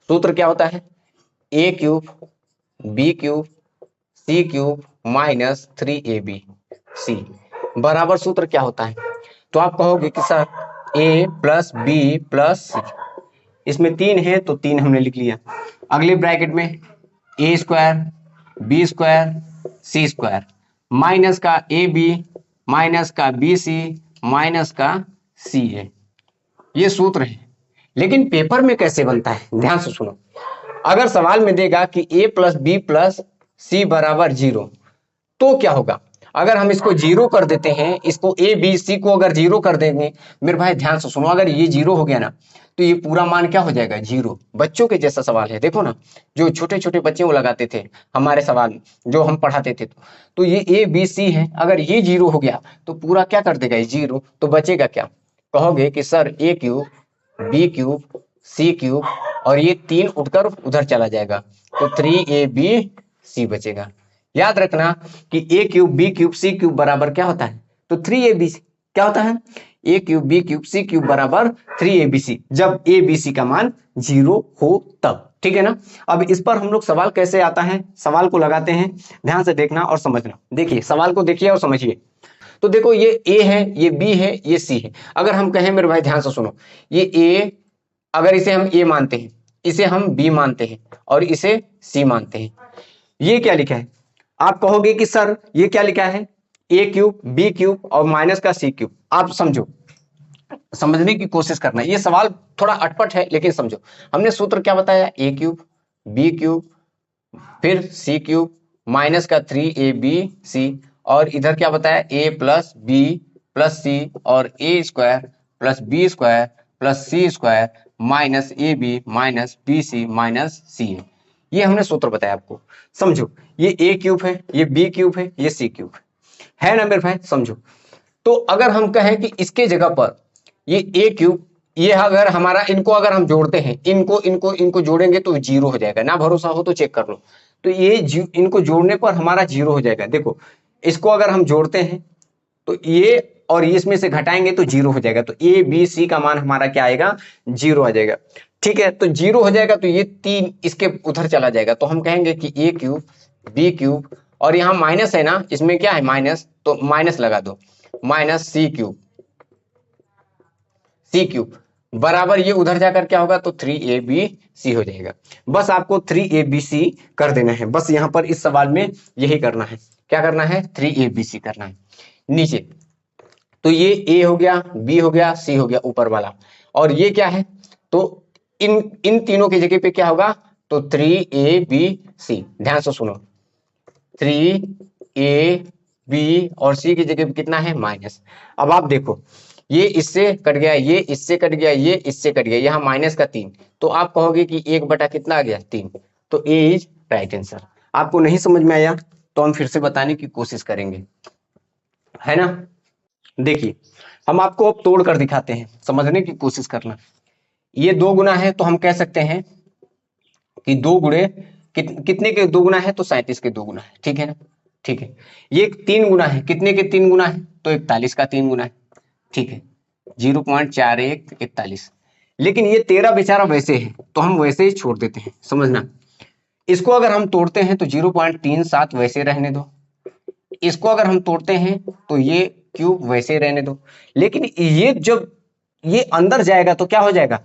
सूत्र क्या होता है, a cube B cube C cube minus 3ab बराबर सूत्र क्या होता है, तो आप कहोगे कि sir a plus b plus c, इसमें 3 है तो 3 हमने लिख लिया। अगले ब्रैकेट में ए स्क्वायर बी स्क्वायर सी स्क्वायर माइनस का ए बी माइनस का बी सी माइनस का सी ए, ये सूत्र है। लेकिन पेपर में कैसे बनता है, ध्यान से सुनो। अगर सवाल में देगा कि a प्लस बी प्लस सी बराबर 0, तो क्या होगा, अगर हम इसको 0 कर देते हैं, इसको a b c को अगर 0 कर देंगे, मेरे भाई ध्यान से सुनो, अगर ये 0 हो गया ना तो ये पूरा मान क्या हो जाएगा, 0। बच्चों के जैसा सवाल है, देखो ना, जो छोटे छोटे बच्चे वो लगाते थे हमारे सवाल जो हम पढ़ाते थे, तो ये a b c है, अगर ये 0 हो गया तो पूरा क्या कर देगा, 0, तो बचेगा क्या, कहोगे कि sir a cube B cube C cube और ये 3 उठकर उधर चला जाएगा, तो 3ab बचेगा। याद रखना कि a cube B cube C cube बराबर क्या होता है, तो 3ab क्या होता है, a cube B cube C cube बराबर 3abc, जब abc का मान 0 हो तब, ठीक है ना। अब इस पर हम लोग सवाल कैसे आता है, सवाल को लगाते हैं, ध्यान से देखना और समझना। देखिए सवाल को देखिए और समझिए। तो देखो ये a है, ये b है, ये c है। अगर हम कहें, मेरे भाई ध्यान से सुनो, ये a, अगर इसे हम a मानते हैं, इसे हम b मानते हैं और इसे c मानते हैं, ये क्या लिखा है? आप कहोगे कि सर ये क्या लिखा है? ए क्यूब बी क्यूब और माइनस का सी क्यूब। आप समझो, समझने की कोशिश करना, ये सवाल थोड़ा अटपट है लेकिन समझो। हमने सूत्र क्या बताया? ए क्यूब बी क्यूब फिर सी क्यूब माइनस का 3ab और इधर क्या बताया? a plus b plus c और a square plus B square plus c square minus a b minus b c minus c है। ये हमने सूत्र बताया आपको। समझो, ये ए क्यूब है, ये बी क्यूब है, ये सी क्यूब है ना मेरे भाई? समझो, तो अगर हम कहें कि इसके जगह पर ये ए क्यूब, ये अगर हमारा, इनको अगर हम जोड़ते हैं, इनको इनको इनको जोड़ेंगे तो जीरो हो जाएगा। ना भरोसा हो तो चेक कर लो। तो ये इनको जोड़ने पर हमारा जीरो हो जाएगा। देखो, इसको अगर हम जोड़ते हैं तो ये और इसमें से घटाएंगे तो जीरो हो जाएगा। तो ए बी सी का मान हमारा क्या आएगा? जीरो आ जाएगा। ठीक है, तो जीरो हो जाएगा तो ये तीन इसके उधर चला जाएगा। तो हम कहेंगे कि ए क्यूब बी क्यूब और यहाँ माइनस है ना, इसमें क्या है? माइनस, तो माइनस लगा दो, माइनस सी क्यूब बराबर ये उधर जाकर क्या होगा? तो 3abc हो जाएगा। बस आपको 3abc कर देना है। बस यहाँ पर इस सवाल में यही करना है। क्या करना है? 3abc करना है नीचे। तो ये a हो गया, b हो गया, c हो गया ऊपर वाला, और ये क्या है? तो इन तीनों की जगह पे क्या होगा? तो 3abc। ध्यान से सुनो, 3ab और c की जगह पे कितना है? माइनस। अब आप देखो, ये इससे कट गया, ये इससे कट गया, ये इससे कट गया, यहाँ माइनस का 3। तो आप कहोगे कि 1/, कितना आ गया? 3। तो ए इज राइट आंसर। आपको नहीं समझ में आया तो हम फिर से बताने की कोशिश करेंगे, है ना? देखिए, हम आपको अब तोड़ कर दिखाते हैं, समझने की कोशिश करना। ये 2 गुना है तो हम कह सकते हैं कि 2 गुणे कितने के 2 गुना है? तो 37 के 2 गुना है। ठीक है ना? ठीक है। ये 3 गुना है, कितने के 3 गुना है? तो 41 का 3 गुना है। ठीक है, 0.4141। लेकिन ये 13 बेचारा वैसे है तो हम वैसे ही छोड़ देते हैं, समझना। इसको अगर हम तोड़ते हैं तो 0.37 वैसे रहने दो। इसको अगर हम तोड़ते हैं तो ये क्यूब वैसे रहने दो। लेकिन ये जब ये अंदर जाएगा तो क्या हो जाएगा?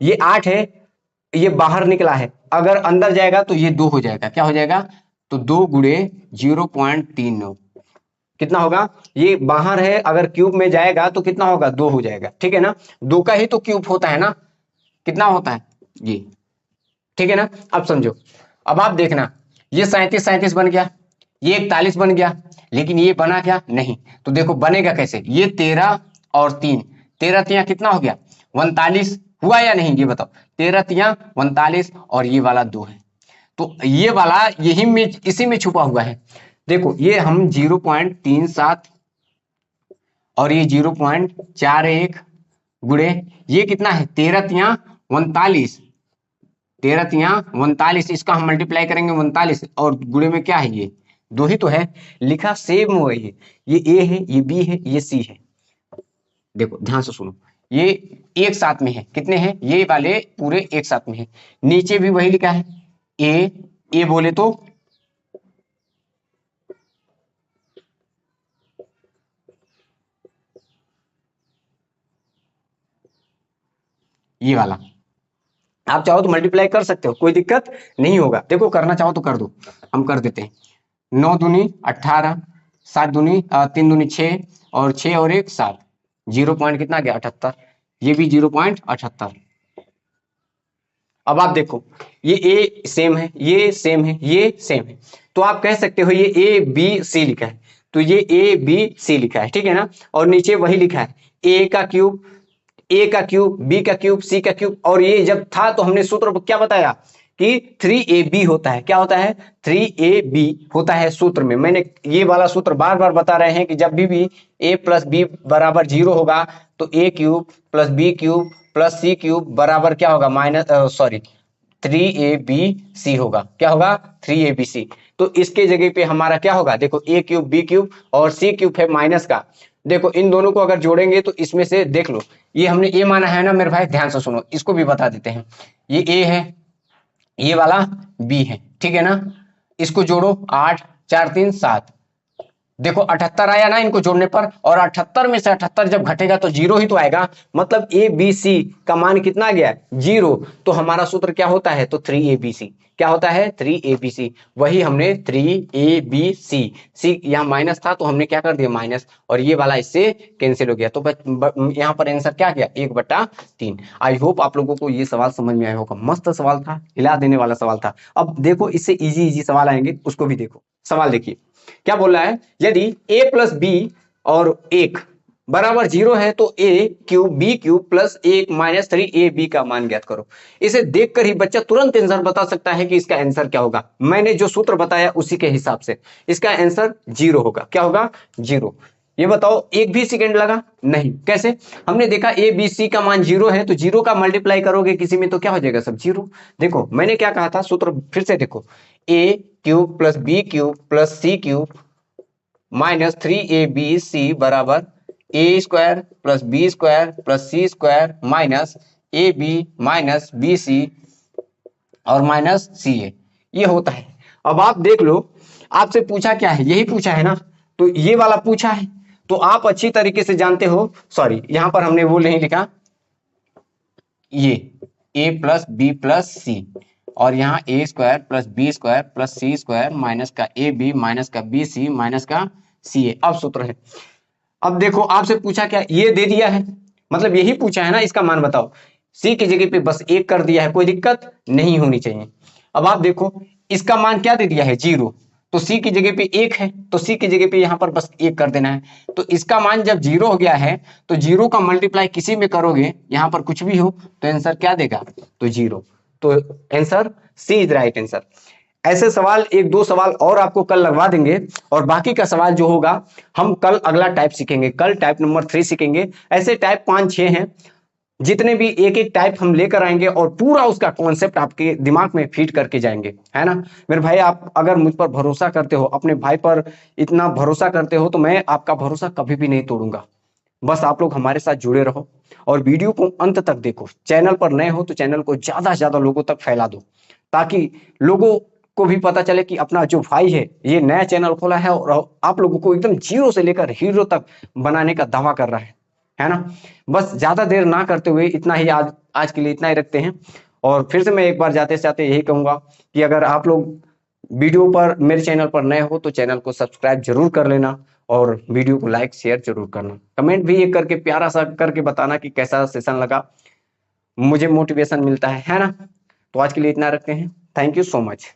ये 8 है, ये बाहर निकला है, अगर अंदर जाएगा तो ये 2 हो जाएगा। क्या हो जाएगा? तो 2 गुणे 0.39 कितना होगा? ये बाहर है, अगर क्यूब में जाएगा तो कितना होगा? 2 हो जाएगा। ठीक है ना? 2 का ही तो क्यूब होता है ना, कितना होता है ये? ठीक है ना? अब समझो, अब आप देखना, ये 37 बन गया, ये 41 बन गया, लेकिन ये बना क्या? नहीं। तो देखो बनेगा कैसे? ये 13 और 3, 13 तिया कितना हो गया? 39 हुआ या नहीं? ये बताओ, 13 तिया 39 और ये वाला 2 है, तो ये वाला यही में, इसी में छुपा हुआ है। देखो, ये हम 0.37 और ये 0.41 गुणे ये कितना है? 13 तिया 39, 13 तिया 39, इसका हम मल्टीप्लाई करेंगे 39 और गुणे में क्या है? ये 2 ही तो है। लिखा सेम वही है, ये ए है, ये बी है, ये सी है। देखो ध्यान से सुनो, ये एक साथ में है, कितने हैं? ये वाले पूरे एक साथ में है। नीचे भी वही लिखा है, ए बोले तो ये वाला, आप चाहो तो मल्टीप्लाई कर सकते हो, कोई दिक्कत नहीं होगा। देखो करना चाहो तो कर दो, हम कर देते हैं। 9 दूनी 18, 7 दूनी 3 दूनी 6 और 6 और 1 7, 0 पॉइंट कितना गया? 78। ये भी 0.78। अब आप देखो, ये ए सेम है, ये सेम है, ये सेम है, तो आप कह सकते हो ये ए बी सी लिखा है, तो ये ए बी सी लिखा है। ठीक है ना? और नीचे वही लिखा है, ए का क्यूब, ए का क्यूब, बी का क्यूब, सी का क्यूब। और ये जब था तो हमने सूत्र क्या बताया कि 3ab होता है। क्या होता है? 3ab होता है सूत्र में। मैंने ये वाला सूत्र बार बार बता रहे हैं कि जब भी a प्लस बी बराबर 0 होगा तो a cube plus B cube plus C cube बराबर क्या होगा? माइनस 3abc होगा। क्या होगा? 3abc। तो इसके जगह पे हमारा क्या होगा? देखो, a क्यूब बी क्यूब और सी क्यूब है माइनस का। देखो इन दोनों को अगर जोड़ेंगे तो इसमें से देख लो, ये हमने ए माना है ना मेरे भाई, ध्यान से सुनो, इसको भी बता देते हैं। ये ए है, ये वाला बी है। ठीक है ना? इसको जोड़ो, 8 4 3 7, देखो 78 आया ना इनको जोड़ने पर, और 78 में से 78 जब घटेगा तो 0 ही तो आएगा, मतलब ए बी सी का मान कितना आ गया, 0। तो हमारा सूत्र क्या होता है, तो 3abc, क्या होता है 3abc, वही हमने 3abc, सी यहाँ माइनस था तो हमने क्या कर दिया माइनस, और ये वाला इससे कैंसिल हो गया, तो यहाँ पर आंसर क्या गया 1/3। आई होप आप लोगों को ये सवाल समझ में आया होगा, मस्त सवाल था, हिला देने वाला सवाल था। अब देखो इससे इजी इजी सवाल आएंगे, उसको भी देखो। सवाल देखिए क्या बोल रहा है, यदि a प्लस बी और 1 बराबर 0 है तो a cube B cube plus 1 minus 3ab का मान ज्ञात करो। इसे देखकर ही बच्चा तुरंत आंसर बता सकता है कि इसका आंसर क्या होगा। मैंने जो सूत्र बताया उसी के हिसाब से इसका आंसर 0 होगा। क्या होगा 0। ये बताओ एक भी सेकंड लगा नहीं, कैसे, हमने देखा ए बी सी का मान 0 है तो 0 का मल्टीप्लाई करोगे किसी में तो क्या हो जाएगा सब 0। देखो मैंने क्या कहा था सूत्र फिर से देखो, a cube plus B cube plus C cube minus 3abc बराबर a square plus B square plus c square minus a b minus b c और माइनस सी ए, ये होता है। अब आप देख लो आपसे पूछा क्या है, यही पूछा है ना, तो ये वाला पूछा है तो आप अच्छी तरीके से जानते हो, सॉरी यहां पर हमने वो नहीं लिखा, ये a plus b plus c और यहाँ a square plus B square plus c square minus का ए बी माइनस का बी सी माइनस का सी ए, अब सूत्र है। अब देखो आपसे पूछा क्या, ये दे दिया है मतलब यही पूछा है ना, इसका मान बताओ, सी की जगह पे बस 1 कर दिया है, कोई दिक्कत नहीं होनी चाहिए। अब आप देखो इसका मान क्या दे दिया है 0, तो सी की जगह पे 1 है तो सी की जगह पे यहां पर बस 1 कर देना है। तो इसका मान जब 0 हो गया है तो 0 का मल्टीप्लाई किसी में करोगे यहां पर कुछ भी हो तो आंसर क्या देगा, तो 0। तो answer C is right answer. ऐसे सवाल एक दो सवाल और आपको कल लगवा देंगे, और बाकी का सवाल जो होगा हम कल अगला टाइप सीखेंगे, कल टाइप नंबर 3 सीखेंगे। ऐसे टाइप 5-6 हैं, जितने भी एक एक टाइप हम लेकर आएंगे और पूरा उसका कॉन्सेप्ट आपके दिमाग में फीड करके जाएंगे, है ना मेरे भाई। आप अगर मुझ पर भरोसा करते हो, अपने भाई पर इतना भरोसा करते हो, तो मैं आपका भरोसा कभी भी नहीं तोड़ूंगा। बस आप लोग हमारे साथ जुड़े रहो और वीडियो को अंत तक देखो। चैनल पर नए हो तो चैनल को ज्यादा से ज्यादा लोगों तक फैला दो, ताकि लोगों को भी पता चले कि अपना जो भाई है ये नया चैनल खोला है और आप लोगों को एकदम जीरो से लेकर हीरो तक बनाने का दावा कर रहा है ना। बस ज्यादा देर ना करते हुए इतना ही आज के लिए इतना ही रखते हैं। और फिर से मैं एक बार जाते जाते यही कहूंगा कि अगर आप लोग वीडियो पर मेरे चैनल पर नए हो तो चैनल को सब्सक्राइब जरूर कर लेना और वीडियो को लाइक शेयर जरूर करना। कमेंट भी एक करके प्यारा सा करके बताना कि कैसा सेशन लगा, मुझे मोटिवेशन मिलता है ना। तो आज के लिए इतना रखते हैं। Thank you so much.